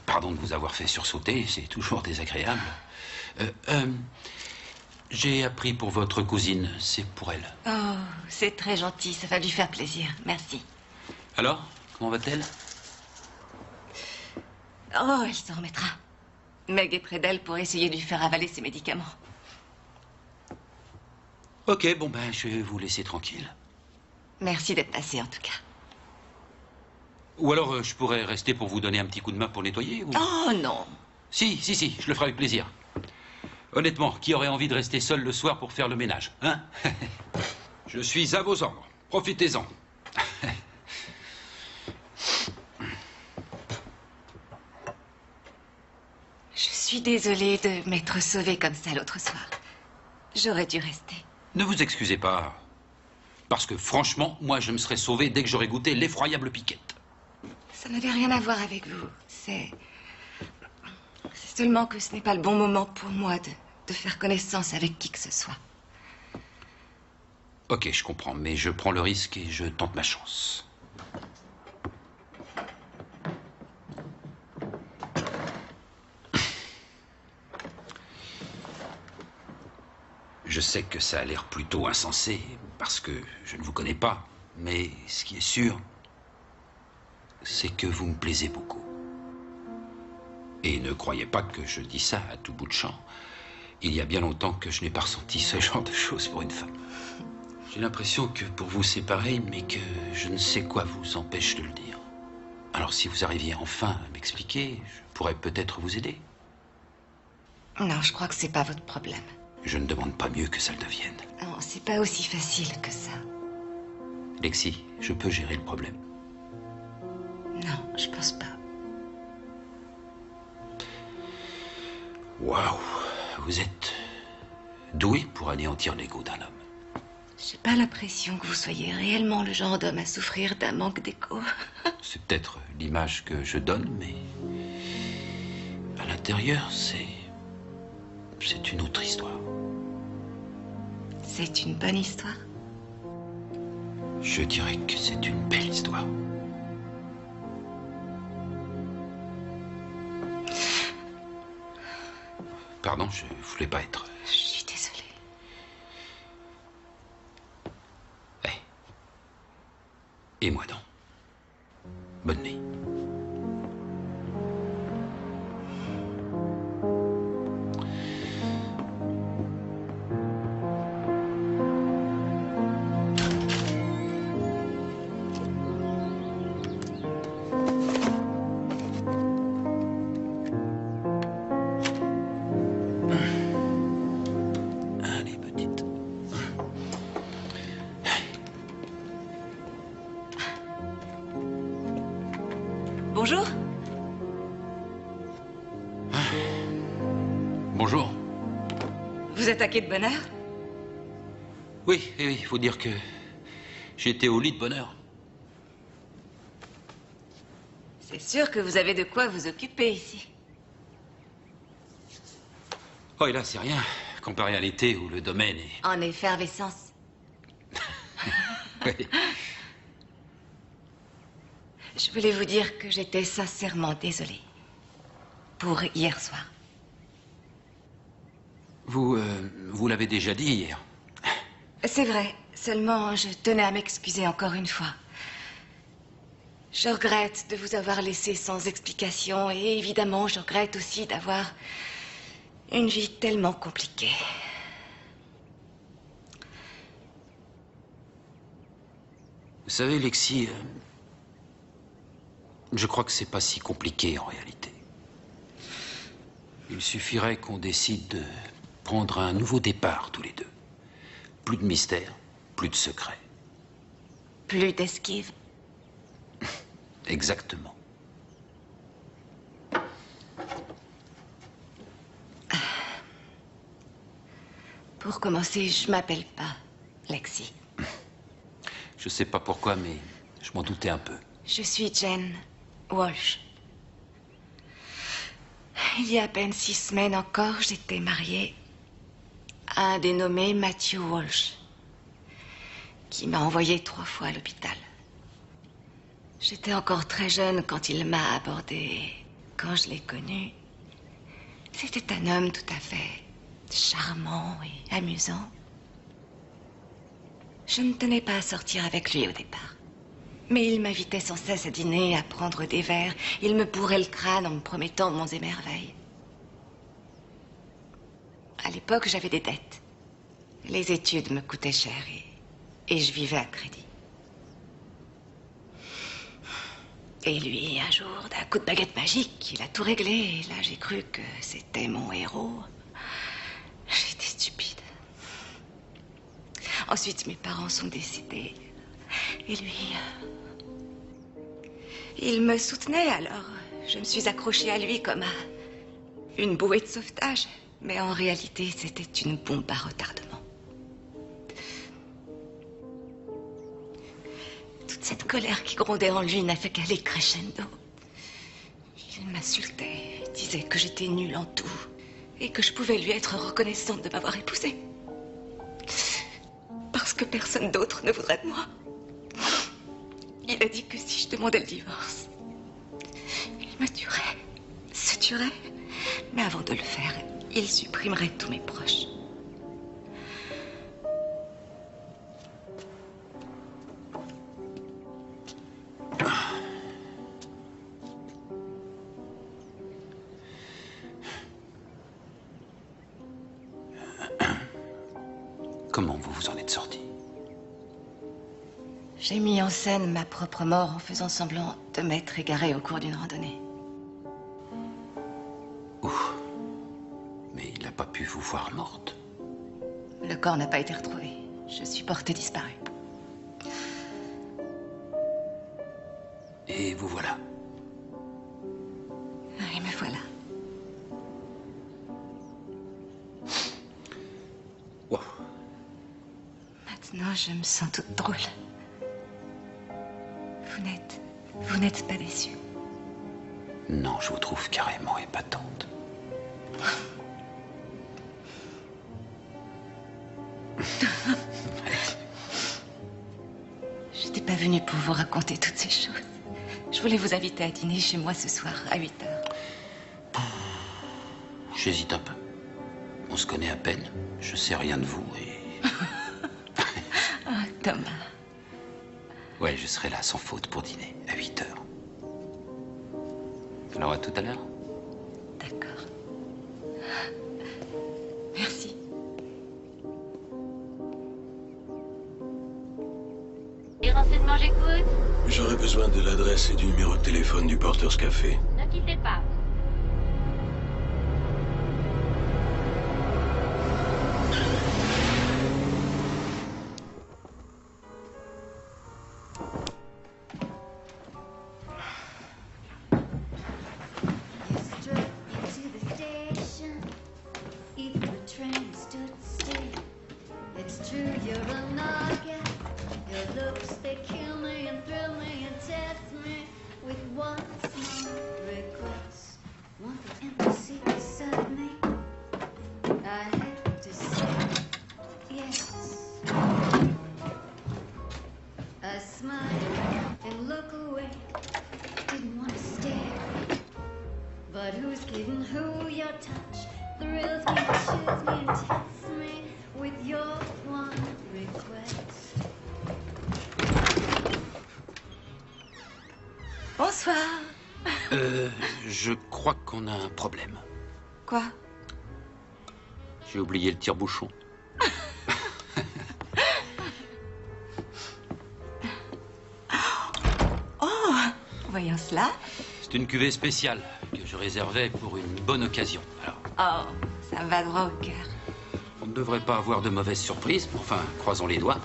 Speaker 13: Pardon de vous avoir fait sursauter, c'est toujours désagréable. J'ai appris pour votre cousine. C'est pour elle.
Speaker 2: Oh, c'est très gentil. Ça va lui faire plaisir. Merci.
Speaker 13: Alors, comment va-t-elle?
Speaker 2: Oh, elle s'en remettra. Meg est près d'elle pour essayer de lui faire avaler ses médicaments.
Speaker 13: Ok, bon ben, je vais vous laisser tranquille.
Speaker 2: Merci d'être passé, en tout cas.
Speaker 13: Ou alors, je pourrais rester pour vous donner un petit coup de main pour nettoyer ou...
Speaker 2: Oh, non.
Speaker 13: Si, je le ferai avec plaisir. Honnêtement, qui aurait envie de rester seul le soir pour faire le ménage, hein? Je suis à vos ordres. Profitez-en.
Speaker 2: Je suis désolée de m'être sauvée comme ça l'autre soir. J'aurais dû rester.
Speaker 13: Ne vous excusez pas. Parce que franchement, moi, je me serais sauvé dès que j'aurais goûté l'effroyable piquette.
Speaker 2: Ça n'avait rien à voir avec vous. C'est seulement que ce n'est pas le bon moment pour moi de faire connaissance avec qui que ce soit.
Speaker 13: Ok, je comprends, mais je prends le risque et je tente ma chance. Je sais que ça a l'air plutôt insensé, parce que je ne vous connais pas, mais ce qui est sûr, c'est que vous me plaisez beaucoup. Et ne croyez pas que je dis ça à tout bout de champ. Il y a bien longtemps que je n'ai pas ressenti ce genre de choses pour une femme. J'ai l'impression que pour vous c'est pareil, mais que je ne sais quoi vous empêche de le dire. Alors si vous arriviez enfin à m'expliquer, je pourrais peut-être vous aider.
Speaker 2: Non, je crois que c'est pas votre problème.
Speaker 13: Je ne demande pas mieux que ça le devienne.
Speaker 2: Non, c'est pas aussi facile que ça.
Speaker 13: Lexi, je peux gérer le problème.
Speaker 2: Non, je pense pas.
Speaker 13: Waouh, vous êtes doué pour anéantir l'ego d'un homme.
Speaker 2: J'ai pas l'impression que vous soyez réellement le genre d'homme à souffrir d'un manque d'écho.
Speaker 13: C'est peut-être l'image que je donne, mais à l'intérieur, c'est une autre histoire.
Speaker 2: C'est une bonne histoire?
Speaker 13: Je dirais que c'est une belle histoire. Pardon, je voulais pas être...
Speaker 2: Je suis désolée.
Speaker 13: Et moi donc. Bonne nuit.
Speaker 2: Bonjour.
Speaker 13: Bonjour.
Speaker 2: Vous attaquez de bonne heure?
Speaker 13: Oui, il faut dire que j'étais au lit de bonne heure.
Speaker 2: C'est sûr que vous avez de quoi vous occuper ici.
Speaker 13: Oh, et là, c'est rien, comparé à l'été où le domaine est...
Speaker 2: En effervescence.
Speaker 13: Oui.
Speaker 2: Je voulais vous dire que j'étais sincèrement désolée pour hier soir.
Speaker 13: Vous l'avez déjà dit hier.
Speaker 2: C'est vrai, seulement je tenais à m'excuser encore une fois. Je regrette de vous avoir laissé sans explication et évidemment, je regrette aussi d'avoir une vie tellement compliquée.
Speaker 13: Vous savez, Lexi, je crois que c'est pas si compliqué en réalité. Il suffirait qu'on décide de prendre un nouveau départ tous les deux. Plus de mystère, plus de secret.
Speaker 2: Plus d'esquive.
Speaker 13: Exactement.
Speaker 2: Pour commencer, je m'appelle pas Lexi.
Speaker 13: Je sais pas pourquoi, mais je m'en doutais un peu.
Speaker 2: Je suis Jen Walsh. Il y a à peine 6 semaines encore, j'étais mariée à un dénommé Matthew Walsh, qui m'a envoyée 3 fois à l'hôpital. J'étais encore très jeune quand il m'a abordée. Quand je l'ai connu, c'était un homme tout à fait charmant et amusant. Je ne tenais pas à sortir avec lui au départ. Mais il m'invitait sans cesse à dîner, à prendre des verres. Il me bourrait le crâne en me promettant monts et merveilles. À l'époque, j'avais des dettes. Les études me coûtaient cher et je vivais à crédit. Et lui, un jour, d'un coup de baguette magique, il a tout réglé. Et là, j'ai cru que c'était mon héros. J'étais stupide. Ensuite, mes parents sont décédés. Et lui... il me soutenait, alors je me suis accrochée à lui comme à une bouée de sauvetage. Mais en réalité, c'était une bombe à retardement. Toute cette colère qui grondait en lui n'a fait qu'aller crescendo. Il m'insultait, disait que j'étais nulle en tout et que je pouvais lui être reconnaissante de m'avoir épousée. Parce que personne d'autre ne voudrait de moi. Il a dit que si je demandais le divorce, il me tuerait, se tuerait. Mais avant de le faire, il supprimerait tous mes proches.
Speaker 13: Comment vous vous en êtes sorti?
Speaker 2: J'ai mis en scène ma propre mort en faisant semblant de m'être égarée au cours d'une randonnée.
Speaker 13: Ouf. Mais il n'a pas pu vous voir morte.
Speaker 2: Le corps n'a pas été retrouvé. Je suis portée disparue.
Speaker 13: Et vous voilà.
Speaker 2: Et me voilà.
Speaker 13: Wow.
Speaker 2: Maintenant, je me sens toute drôle. Vous n'êtes pas déçu?
Speaker 13: Non, je vous trouve carrément épatante.
Speaker 2: Je n'étais pas venue pour vous raconter toutes ces choses. Je voulais vous inviter à dîner chez moi ce soir à 8h.
Speaker 13: J'hésite un peu. On se connaît à peine. Je sais rien de vous et...
Speaker 2: Oh, Thomas.
Speaker 13: Ouais, je serai là sans faute pour dîner à 8h. Alors à tout à l'heure.
Speaker 2: D'accord. Merci.
Speaker 15: Les renseignements, j'écoute.
Speaker 1: J'aurais besoin de l'adresse et du numéro de téléphone du Porter's Café.
Speaker 15: Ne quittez pas.
Speaker 2: Bonsoir.
Speaker 13: Je crois qu'on a un problème.
Speaker 2: Quoi?
Speaker 13: J'ai oublié le tire-bouchon.
Speaker 2: Oh, voyons cela.
Speaker 13: C'est une cuvée spéciale que je réservais pour une bonne occasion. Alors,
Speaker 2: Oh, ça me va droit au cœur.
Speaker 13: on ne devrait pas avoir de mauvaises surprises. Enfin, croisons les doigts.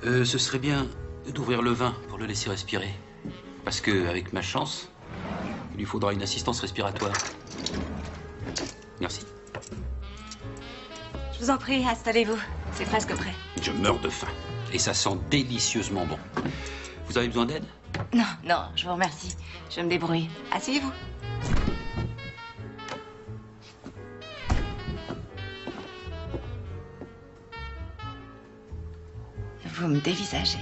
Speaker 13: Ce serait bien d'ouvrir le vin pour le laisser respirer. Parce que, avec ma chance, il lui faudra une assistance respiratoire. Merci.
Speaker 2: Je vous en prie, installez-vous. C'est presque prêt.
Speaker 13: Je meurs de faim. Et ça sent délicieusement bon. Vous avez besoin d'aide?
Speaker 2: Non, non, je vous remercie. Je me débrouille. Asseyez-vous. Vous me dévisagez.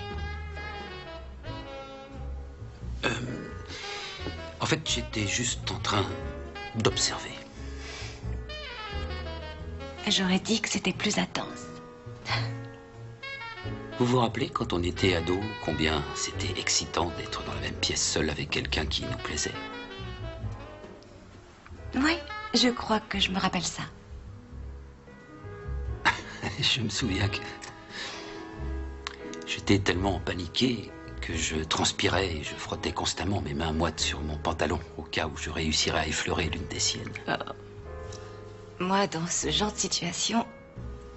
Speaker 13: En fait, j'étais juste en train d'observer.
Speaker 2: J'aurais dit que c'était plus intense.
Speaker 13: Vous vous rappelez, quand on était ado, combien c'était excitant d'être dans la même pièce seul avec quelqu'un qui nous plaisait?
Speaker 2: Oui, je crois que je me rappelle ça.
Speaker 13: Je me souviens que j'étais tellement paniqué que je transpirais et je frottais constamment mes mains moites sur mon pantalon au cas où je réussirais à effleurer l'une des siennes.
Speaker 2: Moi, dans ce genre de situation,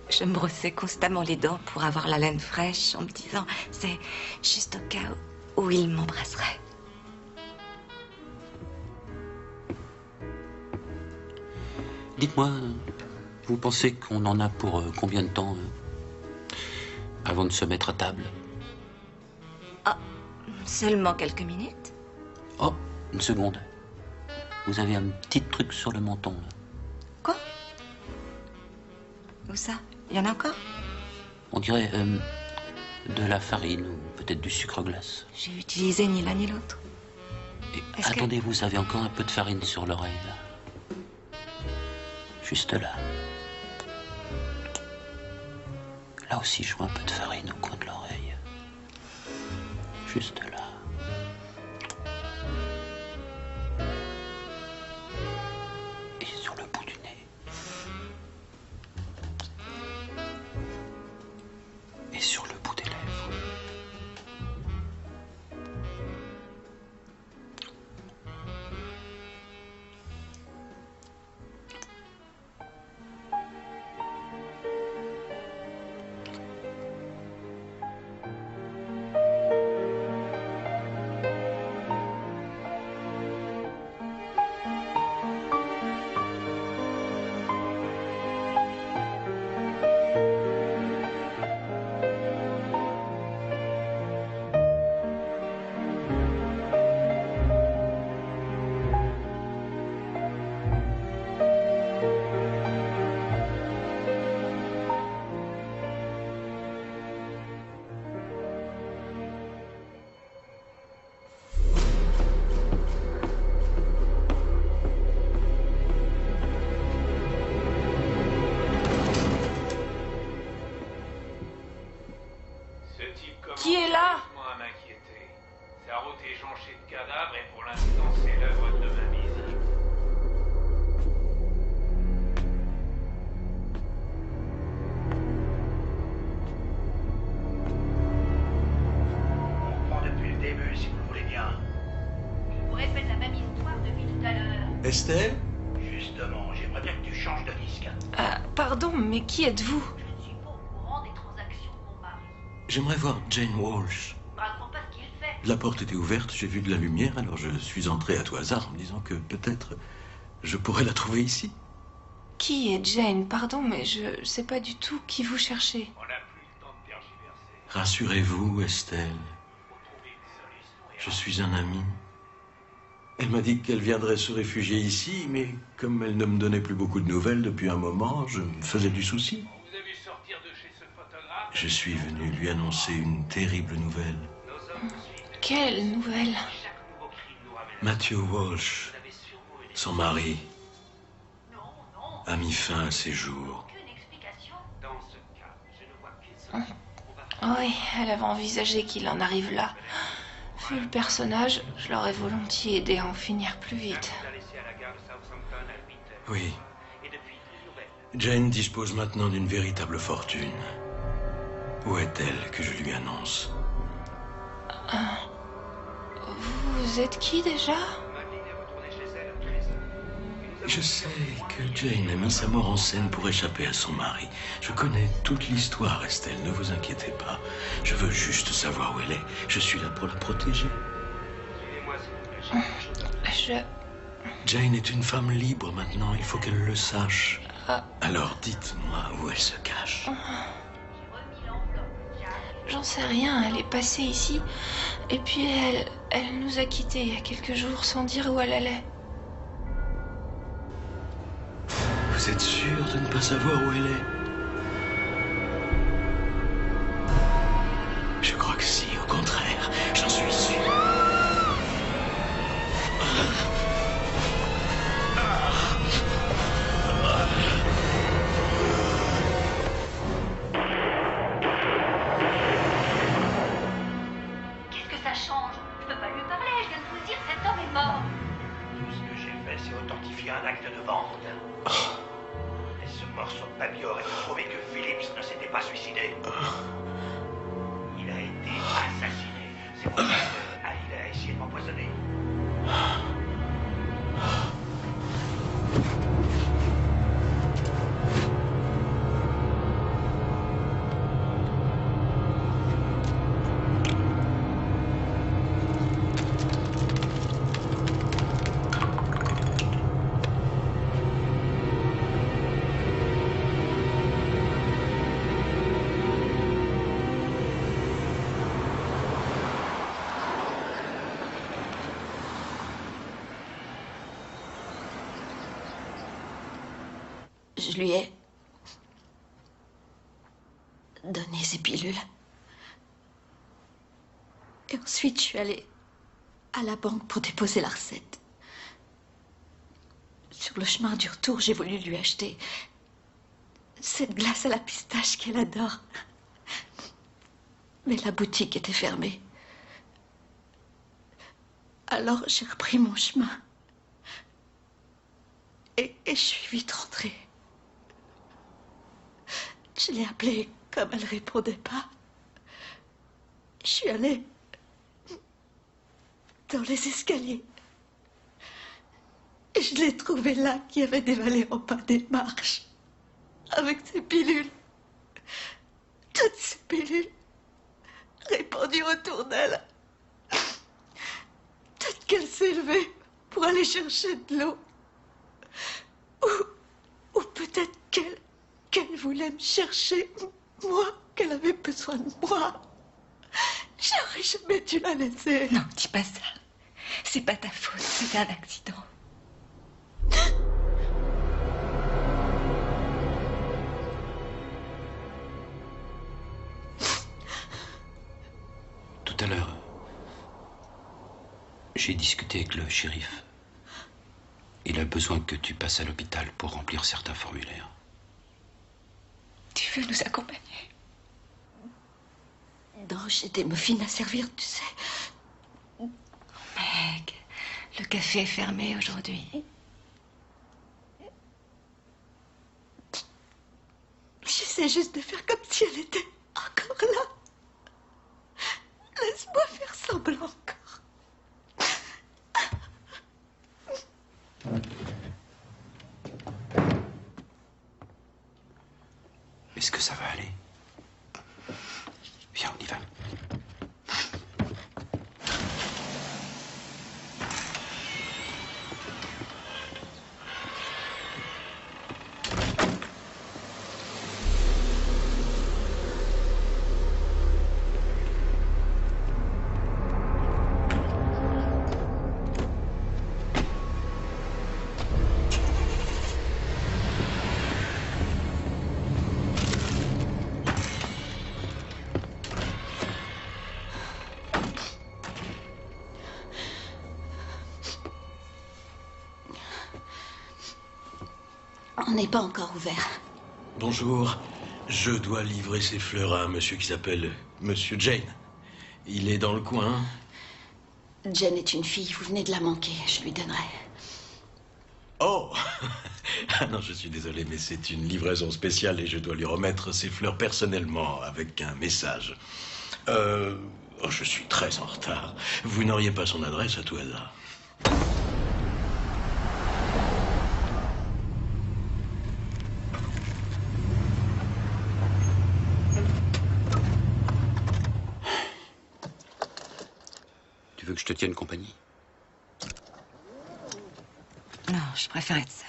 Speaker 2: je me brossais constamment les dents pour avoir la laine fraîche en me disant c'est juste au cas où il m'embrasserait.
Speaker 13: Dites-moi, vous pensez qu'on en a pour combien de temps avant de se mettre à table?
Speaker 2: Seulement quelques minutes.
Speaker 13: Oh, une seconde. Vous avez un petit truc sur le menton, là.
Speaker 2: Quoi? Où ça? Il y en a encore?
Speaker 13: On dirait de la farine ou peut-être du sucre glace.
Speaker 2: J'ai utilisé ni l'un ni l'autre.
Speaker 13: Attendez, vous avez encore un peu de farine sur l'oreille, là. Juste là. Là aussi, je vois un peu de farine au coin de l'oreille. Juste là. Et sur le bout du nez. Et sur le bout des lèvres.
Speaker 12: Qui est là?
Speaker 11: À m'inquiéter. Sa route est jonchée de cadavres et pour l'instant c'est l'œuvre de ma visite.
Speaker 9: On reprend depuis le début si vous voulez bien.
Speaker 15: Je vous répète la même histoire depuis tout à l'heure.
Speaker 1: Estelle?
Speaker 9: Justement, j'aimerais bien que tu changes de disque.
Speaker 12: Pardon, mais qui êtes-vous?
Speaker 15: Je ne suis pas au courant des transactions de mon mari.
Speaker 1: J'aimerais voir Jane Walsh.
Speaker 15: Il me raconte pas ce qu'il fait.
Speaker 1: La porte était ouverte, j'ai vu de la lumière, alors je suis entré à tout hasard en me disant que peut-être je pourrais la trouver ici.
Speaker 12: Qui est Jane? Pardon, mais je sais pas du tout qui vous cherchez.
Speaker 11: On n'a plus le temps de tergiverser.
Speaker 1: Rassurez-vous, Estelle. Je suis un ami. Elle m'a dit qu'elle viendrait se réfugier ici, mais comme elle ne me donnait plus beaucoup de nouvelles depuis un moment, je me faisais du souci.
Speaker 11: Vous avez vu sortir de chez ce photographe?
Speaker 1: Je suis venu lui annoncer une terrible nouvelle.
Speaker 12: Quelle nouvelle?
Speaker 1: Matthew Walsh, son mari, a mis fin à ses jours.
Speaker 12: Oui, elle avait envisagé qu'il en arrive là. Vu le personnage, je l'aurais volontiers aidé à en finir plus vite.
Speaker 1: Oui. Jane dispose maintenant d'une véritable fortune. Où est-elle que je lui annonce?
Speaker 12: Vous êtes qui déjà?
Speaker 1: Je sais que Jane a mis sa mort en scène pour échapper à son mari. Je connais toute l'histoire, Estelle, ne vous inquiétez pas. Je veux juste savoir où elle est. Je suis là pour la protéger. Jane est une femme libre maintenant, il faut qu'elle le sache. Alors dites-moi où elle se cache.
Speaker 12: J'en sais rien, elle est passée ici. Et puis elle nous a quittés il y a quelques jours sans dire où elle allait.
Speaker 1: Vous êtes sûr de ne pas savoir où elle est? Je crois que si, au contraire, j'en suis sûr.
Speaker 9: n'est pas suicidé. Il a été assassiné. C'est pour ça qu'Halil a essayé de m'empoisonner.
Speaker 10: Je lui ai donné ces pilules. Et ensuite, je suis allée à la banque pour déposer la recette. Sur le chemin du retour, j'ai voulu lui acheter cette glace à la pistache qu'elle adore. Mais la boutique était fermée. Alors, j'ai repris mon chemin. Et je suis vite rentrée. Je l'ai appelée, comme elle répondait pas. Je suis allée dans les escaliers. Et je l'ai trouvée là, qui avait dévalé en bas des marches, avec ses pilules. Toutes ces pilules répandues autour d'elle. Peut-être qu'elle s'est levée pour aller chercher de l'eau. Ou peut-être qu'elle voulait me chercher, moi, qu'elle avait besoin de moi. J'aurais jamais dû la laisser.
Speaker 2: Non, dis pas ça. C'est pas ta faute, c'est un accident.
Speaker 13: Tout à l'heure, j'ai discuté avec le shérif. Il a besoin que tu passes à l'hôpital pour remplir certains formulaires.
Speaker 2: Tu veux nous accompagner?
Speaker 10: Non, j'ai des muffins à servir, tu sais.
Speaker 2: Meg, le café est fermé aujourd'hui.
Speaker 10: J'essaie juste de faire comme si elle était encore là. Laisse-moi faire semblant encore.
Speaker 13: Est-ce que ça va aller? Viens, on y va.
Speaker 10: On n'est pas encore ouvert.
Speaker 1: Bonjour. Je dois livrer ces fleurs à un monsieur qui s'appelle Monsieur Jane. Il est dans le coin.
Speaker 10: Jane est une fille, vous venez de la manquer, je lui donnerai.
Speaker 1: Oh ah non, je suis désolé, mais c'est une livraison spéciale et je dois lui remettre ces fleurs personnellement avec un message. Oh, je suis très en retard. Vous n'auriez pas son adresse à tout hasard?
Speaker 13: Tu veux que je te tienne compagnie?
Speaker 2: Non, je préfère être seule.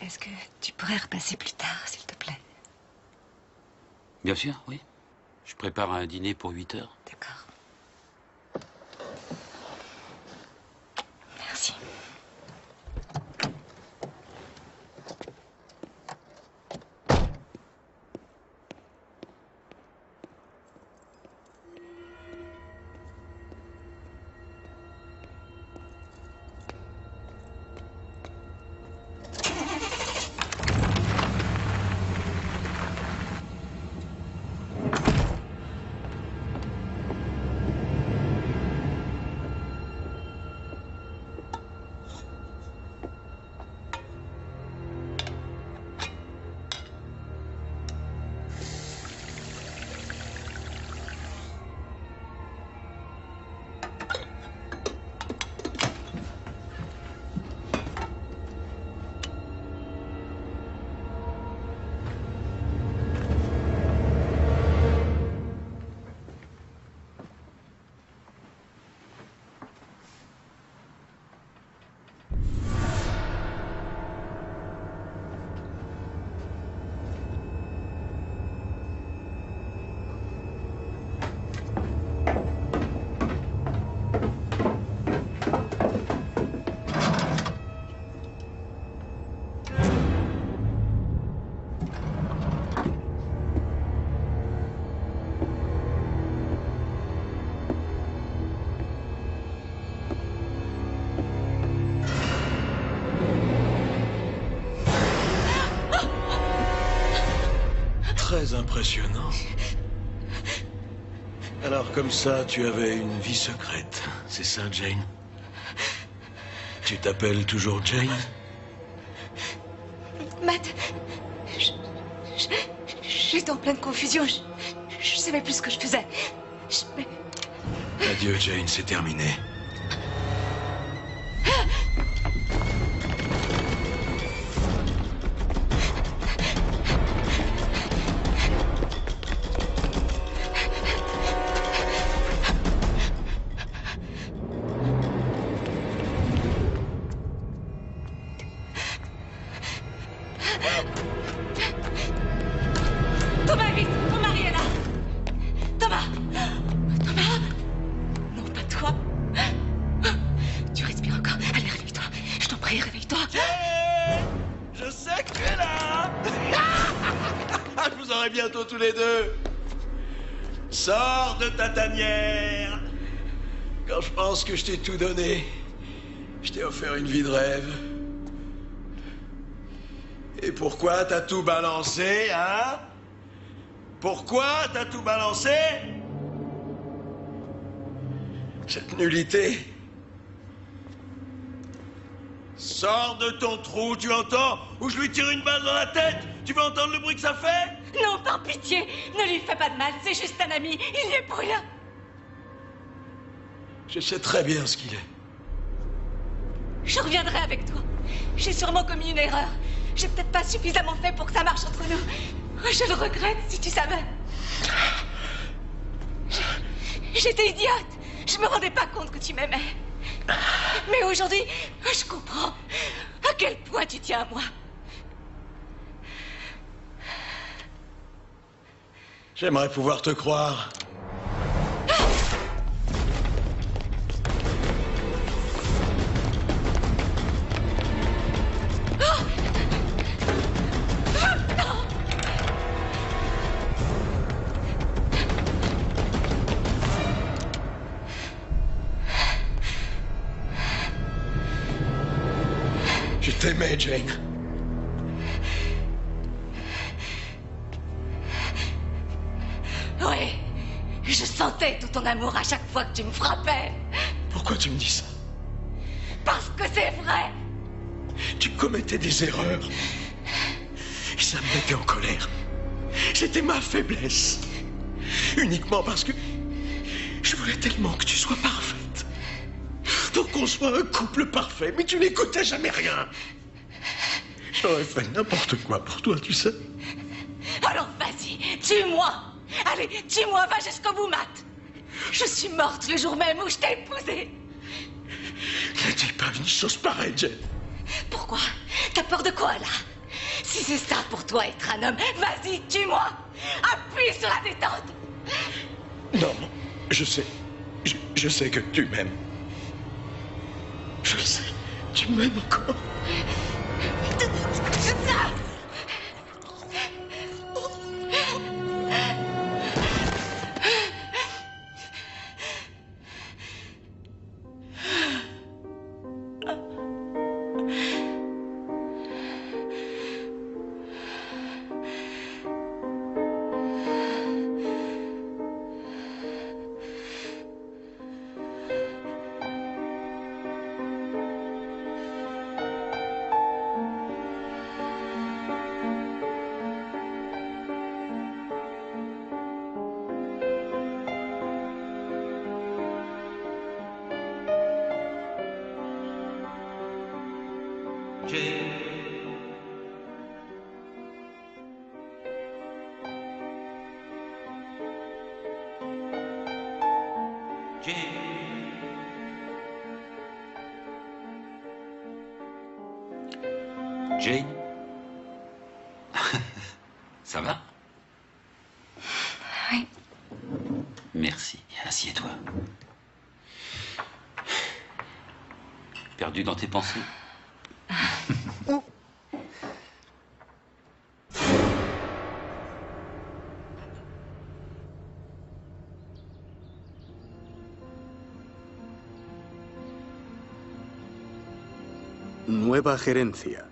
Speaker 2: Est-ce que tu pourrais repasser plus tard, s'il te plaît?
Speaker 13: Bien sûr, oui. Je prépare un dîner pour 8 heures.
Speaker 2: D'accord. Merci.
Speaker 1: très impressionnant. Alors comme ça, tu avais une vie secrète, c'est ça, Jane? Tu t'appelles toujours Jane?
Speaker 2: Matt, j'étais en pleine confusion. Je savais plus ce que je faisais.
Speaker 1: Adieu, Jane, c'est terminé.
Speaker 2: Thomas, vite, mon mari est là. Thomas. Thomas. Non, pas toi. Tu respires encore. Allez, réveille-toi. Je t'en prie, réveille-toi.
Speaker 1: Je sais que tu es là. Je vous aurai bientôt tous les deux. Sors de ta tanière. Quand je pense que je t'ai tout donné, je t'ai offert une vie de rêve. Et pourquoi t'as tout balancé, hein? Pourquoi t'as tout balancé? Cette nullité. Sors de ton trou, tu entends? Ou je lui tire une balle dans la tête? Tu veux entendre le bruit que ça fait?
Speaker 2: Non, par pitié, ne lui fais pas de mal, c'est juste un ami, il y est pour rien.
Speaker 1: Je sais très bien ce qu'il est.
Speaker 2: Je reviendrai avec toi. J'ai sûrement commis une erreur. J'ai peut-être pas suffisamment fait pour que ça marche entre nous. Je le regrette, si tu savais. J'étais idiote. Je me rendais pas compte que tu m'aimais. Mais aujourd'hui, je comprends à quel point tu tiens à moi.
Speaker 1: J'aimerais pouvoir te croire. Je t'aimais, Jane.
Speaker 2: Oui, je sentais tout ton amour à chaque fois que tu me frappais.
Speaker 1: Pourquoi tu me dis ça?
Speaker 2: Parce que c'est vrai.
Speaker 1: Tu commettais des erreurs. Et ça me mettait en colère. C'était ma faiblesse. Uniquement parce que je voulais tellement que tu sois parfaite. Donc qu'on soit un couple parfait, mais tu n'écoutais jamais rien. J'aurais fait n'importe quoi pour toi, tu sais.
Speaker 2: Alors vas-y, tue-moi. Allez, tue-moi, va jusqu'au bout, Matt. Je suis morte le jour même où je t'ai épousée.
Speaker 1: Ne dis pas une chose pareille, Jane.
Speaker 2: Pourquoi? T'as peur de quoi, là? Si c'est ça pour toi, être un homme, vas-y, tue-moi. Appuie sur la détente.
Speaker 1: Non, je sais. Je sais que tu m'aimes. Je le sais. Tu m'aimes encore.
Speaker 13: Jane? Ça va?
Speaker 2: Oui.
Speaker 13: Merci. Assieds-toi. Perdu dans tes pensées?
Speaker 16: Nueva gerencia.